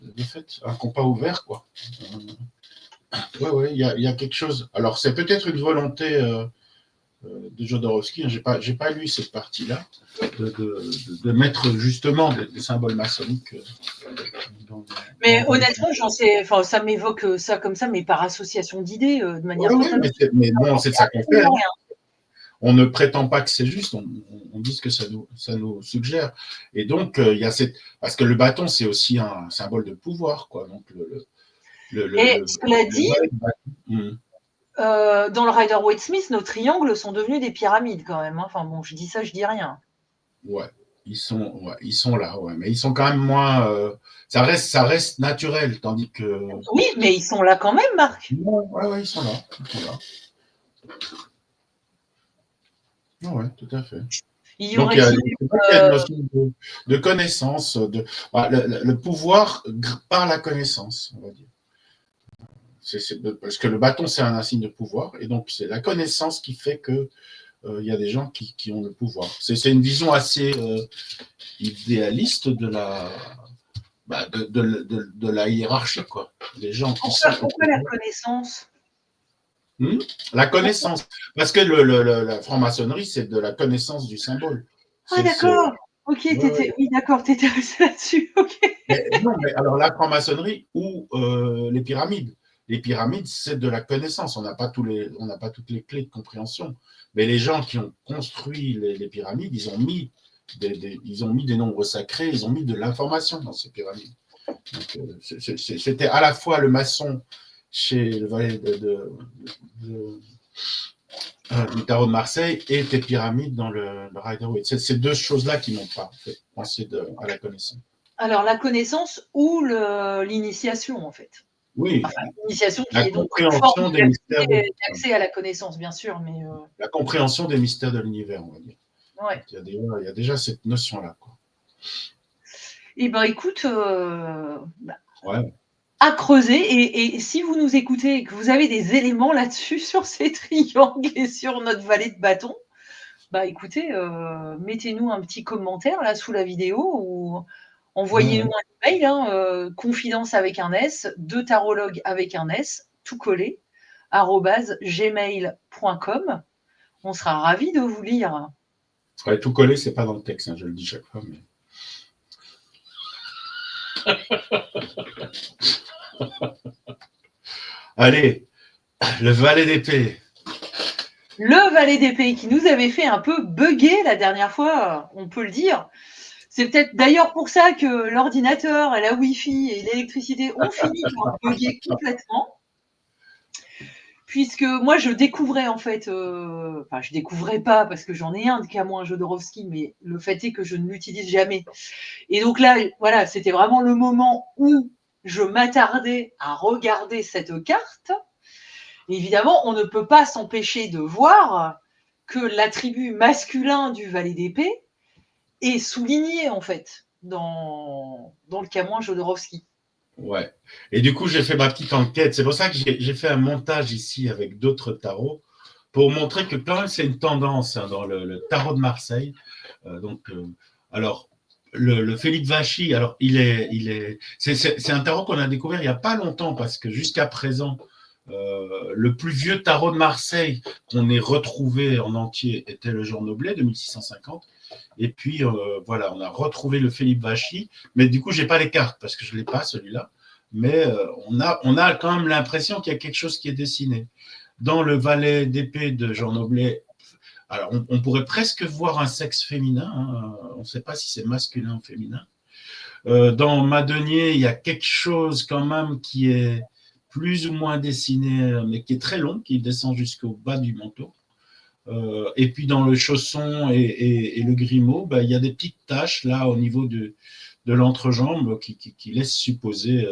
S1: De fait, un compas ouvert, quoi. Il y a quelque chose. Alors, c'est peut-être une volonté de Jodorowsky, hein, j'ai pas lu cette partie-là, de mettre justement des symboles maçonniques.
S2: Mais honnêtement, ça m'évoque ça comme ça, mais par association d'idées, de manière totalement.
S1: Mais bon, c'est de ça qu'on fait. On ne prétend pas que c'est juste, on dit ce que ça nous suggère. Et donc, il y a parce que le bâton, c'est aussi un symbole de pouvoir, quoi. Donc,
S2: cela dit, dans le Rider-Waite-Smith, nos triangles sont devenus des pyramides quand même. Hein. Enfin bon, je dis ça, je dis rien.
S1: Ouais, ils sont là, ouais, mais ils sont quand même moins. Ça reste naturel, tandis que.
S2: Oui, mais ils sont là quand même, Marc.
S1: Ouais, ils sont là. Ouais, tout à fait.
S2: Il y
S1: Donc,
S2: aurait-il
S1: il y a une notion de connaissance, le pouvoir par la connaissance, on va dire. Parce que le bâton, c'est un insigne de pouvoir, et donc c'est la connaissance qui fait que il y a des gens qui ont le pouvoir. C'est une vision assez idéaliste de la hiérarchie, quoi. Les gens qui sont.
S2: Pourquoi la connaissance?
S1: La connaissance. Parce que la franc-maçonnerie, c'est de la connaissance du symbole.
S2: Ah d'accord. Ok, oui, d'accord, t'étais resté là-dessus. Ok.
S1: Non, mais alors la franc-maçonnerie ou les pyramides. Les pyramides, c'est de la connaissance. On n'a pas toutes les clés de compréhension. Mais les gens qui ont construit les pyramides, ils ont mis des nombres sacrés, ils ont mis de l'information dans ces pyramides. C'était à la fois le maçon chez le valet du tarot de Marseille et tes pyramides dans le Rider-Waite. C'est ces deux choses-là qui m'ont pas fait penser à la connaissance.
S2: Alors, la connaissance ou l'initiation, en fait.
S1: Oui.
S2: Enfin, l'initiation qui
S1: la
S2: est donc
S1: compréhension des mystères
S2: d'accès à la connaissance, bien sûr, mais
S1: la compréhension des mystères de l'univers, on va dire.
S2: Ouais.
S1: Il y a déjà cette notion-là.
S2: Eh ben, écoute,
S1: ouais.
S2: À creuser. Et si vous nous écoutez et que vous avez des éléments là-dessus sur ces triangles et sur notre vallée de bâton, bah écoutez, mettez-nous un petit commentaire là sous la vidéo ou envoyez-nous un email, confidence avec un S, de tarologue avec un S, tout collé, @gmail.com. On sera ravis de vous lire.
S1: Ouais, tout collé, c'est pas dans le texte, je le dis chaque fois. Mais... Allez, le valet d'épée.
S2: Le valet d'épée qui nous avait fait un peu bugger la dernière fois, on peut le dire. C'est peut-être d'ailleurs pour ça que l'ordinateur et la Wi-Fi et l'électricité ont fini par bugger complètement. Puisque moi, je découvrais en fait, enfin, je découvrais pas parce que j'en ai un de Camouin Jodorowsky, mais le fait est que je ne l'utilise jamais. Et donc là, voilà, c'était vraiment le moment où je m'attardais à regarder cette carte. Et évidemment, on ne peut pas s'empêcher de voir que l'attribut masculin du valet d'épée est souligné en fait dans le Camouin Jodorowsky.
S1: Ouais. Et du coup, j'ai fait ma petite enquête. C'est pour ça que j'ai fait un montage ici avec d'autres tarots pour montrer que quand même c'est une tendance dans le tarot de Marseille. Alors, le Philippe Vachy, alors c'est un tarot qu'on a découvert il n'y a pas longtemps parce que jusqu'à présent, le plus vieux tarot de Marseille qu'on ait retrouvé en entier était le Jean Noblet de 1650. Et puis, voilà, on a retrouvé le Philippe Vachy. Mais du coup, je n'ai pas les cartes parce que je ne l'ai pas, celui-là. Mais on a quand même l'impression qu'il y a quelque chose qui est dessiné. Dans le valet d'épée de Jean Noblet, alors on pourrait presque voir un sexe féminin. Hein. On ne sait pas si c'est masculin ou féminin. Dans Madenier, il y a quelque chose quand même qui est plus ou moins dessiné, mais qui est très long, qui descend jusqu'au bas du manteau. Et puis dans le chausson et le grimaud, il y a des petites taches là au niveau de l'entrejambe qui laissent supposer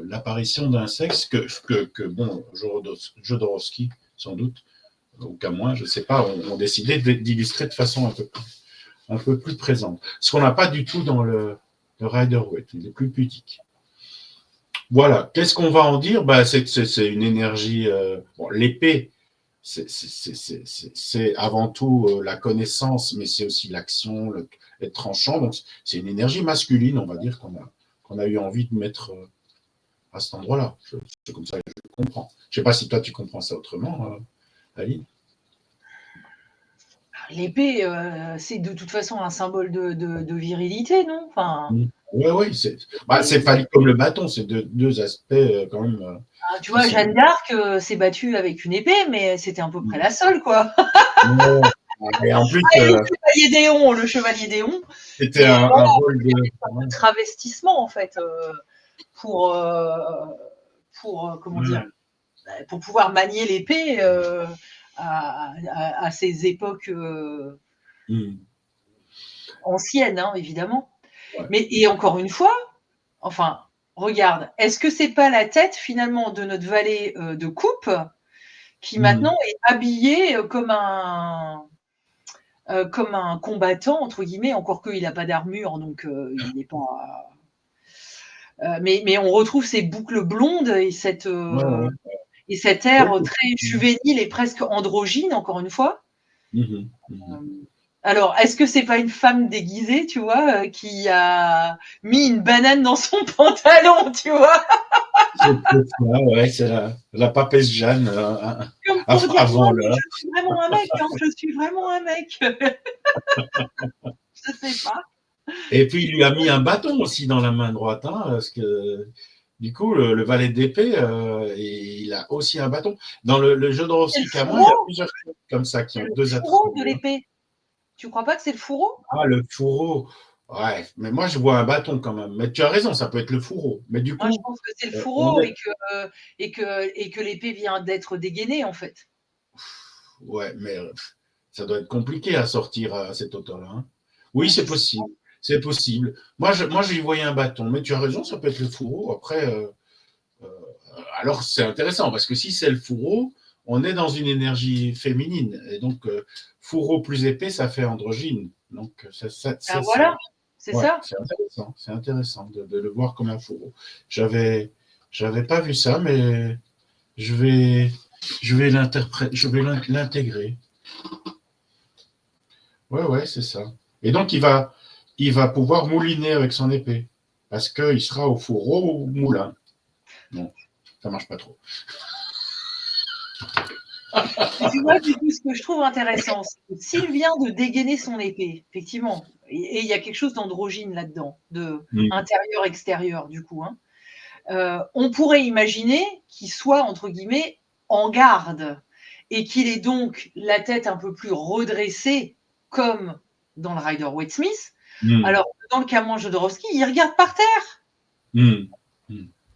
S1: l'apparition d'un sexe que bon, Jodorowsky, sans doute, ou qu'à moins, je ne sais pas, ont décidé d'illustrer de façon un peu plus présente. Ce qu'on n'a pas du tout dans le Rider-Waite, il est plus pudique. Voilà, qu'est-ce qu'on va en dire? C'est une énergie. Bon, l'épée, c'est avant tout la connaissance, mais c'est aussi l'action, être tranchant. Donc, c'est une énergie masculine, on va dire, qu'on a eu envie de mettre à cet endroit-là. C'est comme ça que je comprends. Je ne sais pas si toi, tu comprends ça autrement, Aline.
S2: L'épée, c'est de toute façon un symbole de virilité, non? Enfin...
S1: Oui, c'est pas comme le bâton, c'est deux aspects quand même.
S2: Tu vois, Jeanne d'Arc s'est battue avec une épée, mais c'était à peu près la seule, quoi.
S1: Et en plus,
S2: le chevalier Déon,
S1: c'était un rôle
S2: de travestissement en fait pour comment dire, pour pouvoir manier l'épée à ces époques anciennes, hein, évidemment. Ouais. Mais et encore une fois, enfin, regarde, est-ce que c'est pas la tête finalement de notre valet de coupe qui maintenant est habillée comme un comme un combattant, entre guillemets, encore qu'il n'a pas d'armure, donc il n'est pas. Mais on retrouve ces boucles blondes et cet air très juvénile et presque androgyne, encore une fois. Alors, est-ce que c'est pas une femme déguisée, tu vois, qui a mis une banane dans son pantalon, tu vois?
S1: C'est la papesse Jeanne
S2: Comme pour dire,
S1: avant
S2: non, mais
S1: l'heure.
S2: je suis vraiment un mec, hein, je suis vraiment un mec. Je sais pas.
S1: Et puis, il lui a mis un bâton aussi dans la main droite, hein, parce que du coup, le valet d'épée, il a aussi un bâton. Dans le jeu de Jodorowsky-Camon, il y a plusieurs choses comme ça qui ont deux attributs.
S2: Le fourreau de l'épée. Tu crois pas que c'est le fourreau?
S1: Ah, le fourreau. Ouais, mais moi, je vois un bâton quand même. Mais tu as raison, ça peut être le fourreau. Mais du coup,
S2: moi, je pense que c'est le fourreau et que l'épée vient d'être dégainée, en fait.
S1: Ouais, mais ça doit être compliqué à sortir à cette hauteur-là. Hein. Oui, c'est possible. C'est possible. Moi, j'y voyais un bâton. Mais tu as raison, ça peut être le fourreau. Après, alors, c'est intéressant parce que si c'est le fourreau, on est dans une énergie féminine. Et donc, fourreau plus épais, ça fait androgyne. Donc,
S2: voilà, c'est ça.
S1: C'est intéressant de le voir comme un fourreau. J'avais pas vu ça, mais je vais l'intégrer. Ouais, c'est ça. Et donc, il va pouvoir mouliner avec son épée parce qu'il sera au fourreau ou au moulin. Non, ça marche pas trop.
S2: Et tu vois, du coup, ce que je trouve intéressant, c'est que s'il vient de dégainer son épée, effectivement, et il y a quelque chose d'androgyne là-dedans, de intérieur-extérieur, du coup, hein, on pourrait imaginer qu'il soit, entre guillemets, en garde et qu'il ait donc la tête un peu plus redressée, comme dans le Rider-Waite Smith. Alors, dans le Camon Jodorowsky, il regarde par terre.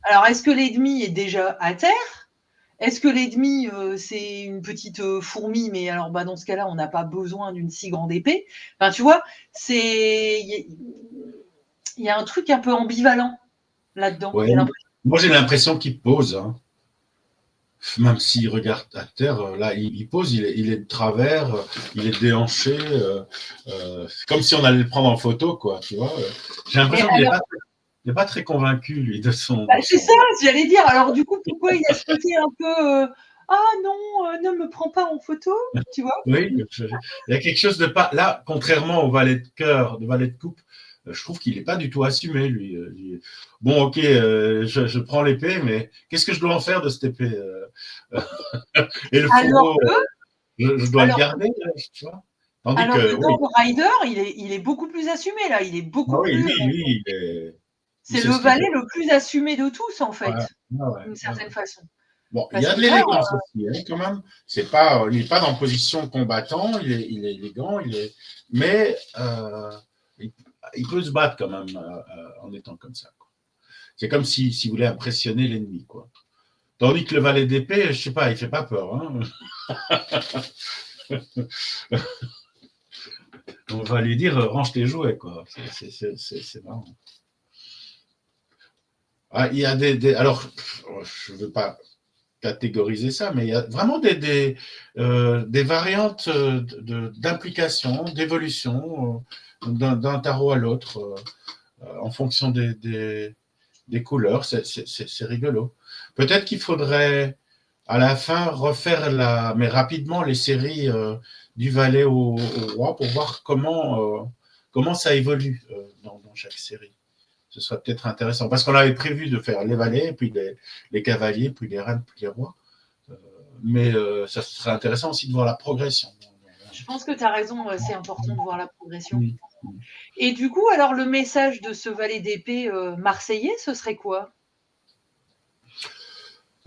S2: Alors, est-ce que l'ennemi est déjà à terre? Est-ce que l'ennemi, c'est une petite fourmi, mais alors dans ce cas-là, on n'a pas besoin d'une si grande épée. Enfin, tu vois, il y a un truc un peu ambivalent là-dedans.
S1: Ouais. Moi, j'ai l'impression qu'il pose. Hein. Même s'il regarde à terre, là, il pose, il est de travers, il est déhanché. C'est comme si on allait le prendre en photo, quoi. Tu vois. J'ai l'impression qu'il n'est pas très convaincu, lui, de son.
S2: C'est ça, j'allais dire. Alors, du coup, pourquoi il a ce côté un peu ah non, ne me prends pas en photo, tu vois?
S1: Oui, il y a quelque chose de pas. Là, contrairement au valet de cœur, de valet de coupe, je trouve qu'il n'est pas du tout assumé, lui. Bon, ok, je prends l'épée, mais qu'est-ce que je dois en faire de cette épée Et le fourreau, je dois le garder, tu vois.
S2: Tandis que dans le Rider, il est beaucoup plus assumé, là. Il est beaucoup plus.
S1: Lui,
S2: c'est le valet le plus assumé de tous, en fait, d'une certaine façon.
S1: Bon, il y a de l'élégance aussi, hein, quand même. Il n'est pas dans position combattant, il est élégant, mais il peut se battre quand même en étant comme ça. Quoi. C'est comme s'il voulait impressionner l'ennemi, quoi. Tandis que le valet d'épée, je sais pas, il fait pas peur. Hein. On va lui dire range tes jouets, quoi. C'est marrant. Ah, il y a alors, je ne veux pas catégoriser ça, mais il y a vraiment des variantes d'implication, d'évolution d'un tarot à l'autre en fonction des couleurs. C'est rigolo. Peut-être qu'il faudrait à la fin refaire mais rapidement les séries du valet au roi pour voir comment ça évolue dans chaque série. Ce serait peut-être intéressant. Parce qu'on avait prévu de faire les valets, puis les cavaliers, puis les reines, puis les rois. Mais ça serait intéressant aussi de voir la progression.
S2: Je pense que tu as raison, c'est important de voir la progression. Et du coup, alors le message de ce valet d'épée marseillais, ce serait quoi?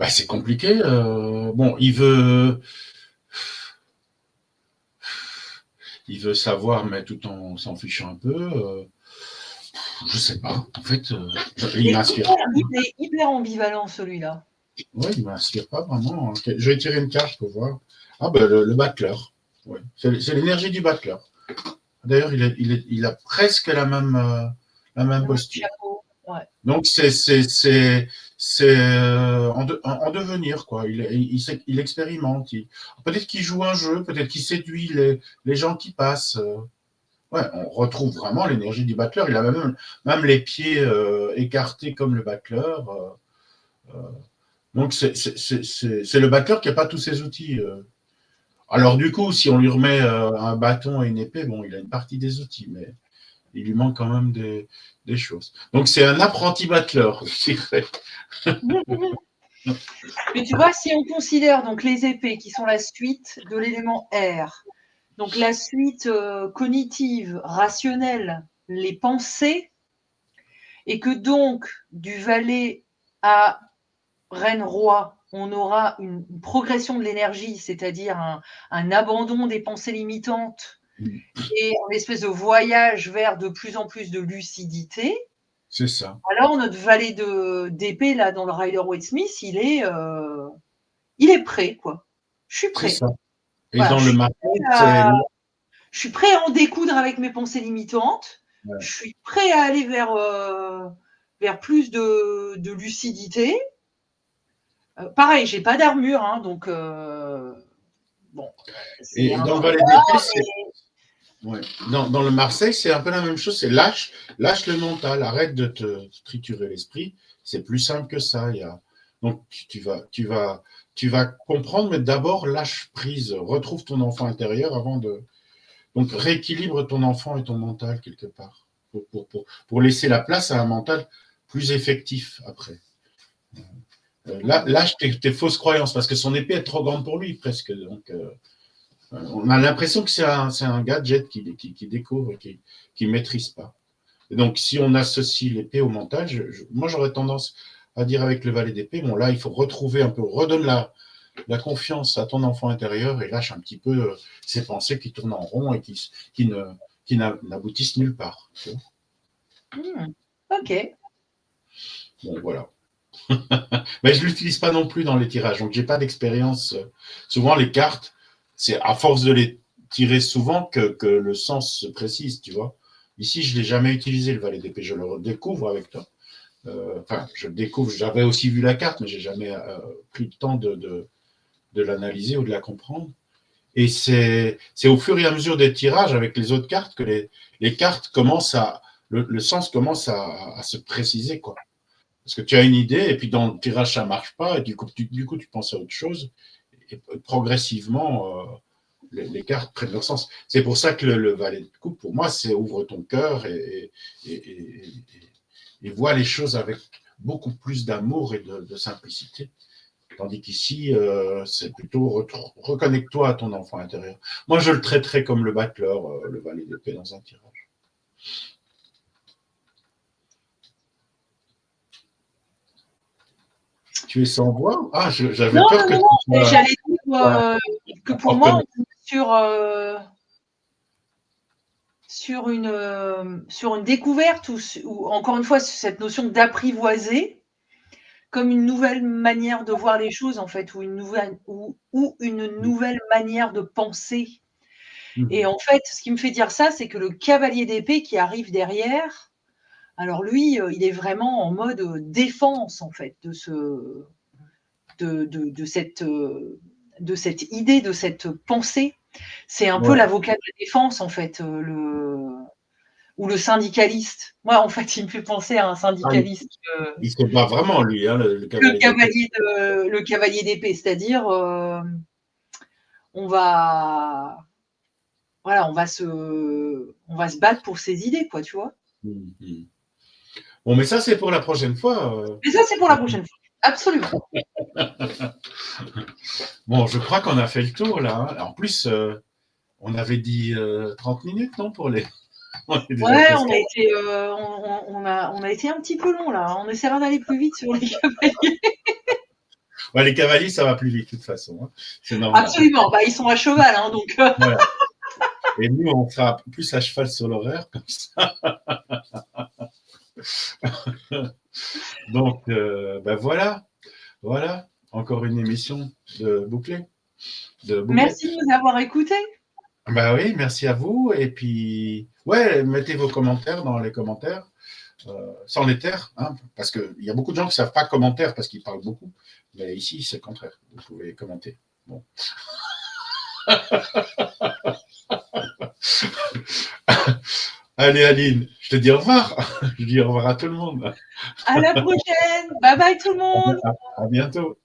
S1: C'est compliqué. Bon, il veut savoir, mais tout en s'en fichant un peu. Je sais pas. En fait, il m'inspire.
S2: Il est hyper ambivalent, celui-là.
S1: Oui, il m'inspire pas vraiment. Je vais tirer une carte pour voir. Ah ben le battleur. Ouais. C'est l'énergie du battleur. D'ailleurs, il a presque la même posture.
S2: Ouais.
S1: Donc, c'est en devenir, quoi. Il expérimente. Peut-être qu'il joue un jeu, peut-être qu'il séduit les gens qui passent. Ouais, on retrouve vraiment l'énergie du battleur. Il a même les pieds écartés comme le battleur. Donc, c'est le battleur qui n'a pas tous ses outils. Alors, du coup, si on lui remet un bâton et une épée, bon, il a une partie des outils, mais il lui manque quand même des choses. Donc, c'est un apprenti battleur, je dirais.
S2: Mais tu vois, si on considère donc les épées qui sont la suite de l'élément R, donc la suite cognitive, rationnelle, les pensées, et que donc du valet à reine-roi, on aura une progression de l'énergie, c'est-à-dire un abandon des pensées limitantes et un espèce de voyage vers de plus en plus de lucidité.
S1: C'est ça.
S2: Alors notre valet d'épée là dans le Rider-Waite-Smith, il est prêt, quoi. Je suis
S1: C'est
S2: prêt.
S1: ça. Et
S2: Voilà,
S1: dans le marché,
S2: je suis prêt à en découdre avec mes pensées limitantes.
S1: ouais.
S2: Je suis prêt à aller vers plus de lucidité. Pareil, j'ai pas d'armure, hein, donc bon.
S1: Et dans le valet d'épée, c'est. Ouais. Dans le Marseille, c'est un peu la même chose. C'est lâche le mental, arrête de te triturer l'esprit. C'est plus simple que ça. Donc tu vas comprendre, mais d'abord lâche prise, retrouve ton enfant intérieur avant de. Donc rééquilibre ton enfant et ton mental quelque part pour laisser la place à un mental plus effectif après. Lâche tes fausses croyances parce que son épée est trop grande pour lui presque. Donc on a l'impression que c'est un gadget qui découvre, qui ne maîtrise pas. Et donc, si on associe l'épée au mental, moi, j'aurais tendance à dire avec le valet d'épée, bon, là, il faut retrouver un peu, redonne la confiance à ton enfant intérieur et lâche un petit peu ces pensées qui tournent en rond et qui n'aboutissent nulle part.
S2: Ok.
S1: Bon, voilà. Mais je ne l'utilise pas non plus dans les tirages, donc je n'ai pas d'expérience. Souvent, les cartes, c'est à force de les tirer souvent que le sens se précise, tu vois. Ici, je ne l'ai jamais utilisé, le valet d'épée. Je le redécouvre avec toi. Je le découvre. J'avais aussi vu la carte, mais je n'ai jamais pris le temps de l'analyser ou de la comprendre. Et c'est au fur et à mesure des tirages avec les autres cartes que les cartes commencent à. Le sens commence à se préciser, quoi. Parce que tu as une idée, et puis dans le tirage, ça ne marche pas, et du coup, tu penses à autre chose. Et progressivement, les cartes prennent leur sens. C'est pour ça que le valet de coupe, pour moi, c'est ouvre ton cœur et vois les choses avec beaucoup plus d'amour et de simplicité. Tandis qu'ici, c'est plutôt reconnecte-toi à ton enfant intérieur. Moi, je le traiterais comme le battleur, le valet d'épée dans un tirage. Tu es sans voix? Ah, j'avais peur que.
S2: Non, j'allais dire que pour moi, on est sur une découverte ou encore une fois cette notion d'apprivoiser comme une nouvelle manière de voir les choses en fait ou une nouvelle manière de penser. Et en fait, ce qui me fait dire ça, c'est que le cavalier d'épée qui arrive derrière, alors lui, il est vraiment en mode défense en fait de cette idée, de cette pensée. C'est un peu l'avocat de la défense en fait, ou le syndicaliste. Moi, en fait, il me fait penser à un syndicaliste.
S1: Il se bat vraiment, lui, hein, le
S2: cavalier d'épée. C'est-à-dire, on va se battre pour ses idées, quoi, tu vois.
S1: Bon, mais ça, c'est pour la prochaine fois.
S2: Mais ça, c'est pour la prochaine fois. Absolument.
S1: Bon, je crois qu'on a fait le tour, là. Hein. En plus, on avait dit 30 minutes, non, pour les.
S2: On a été un petit peu long, là. On essaiera d'aller plus vite sur les cavaliers.
S1: Ouais, les cavaliers, ça va plus vite, de toute façon. Hein. C'est normal.
S2: Absolument. Ils sont à cheval, hein, donc.
S1: Voilà. Et nous, on sera plus à cheval sur l'horaire, comme ça. Donc, voilà. Voilà. Encore une émission de bouclée.
S2: Merci de nous avoir écoutés.
S1: Oui, merci à vous. Et puis, mettez vos commentaires dans les commentaires. sans les taire, hein, parce qu'il y a beaucoup de gens qui ne savent pas commentaire parce qu'ils parlent beaucoup, mais ici, c'est le contraire. Vous pouvez commenter. Bon. Allez, Aline, je te dis au revoir. Je dis au revoir à tout le monde.
S2: À la prochaine. Bye bye tout le monde.
S1: À bientôt.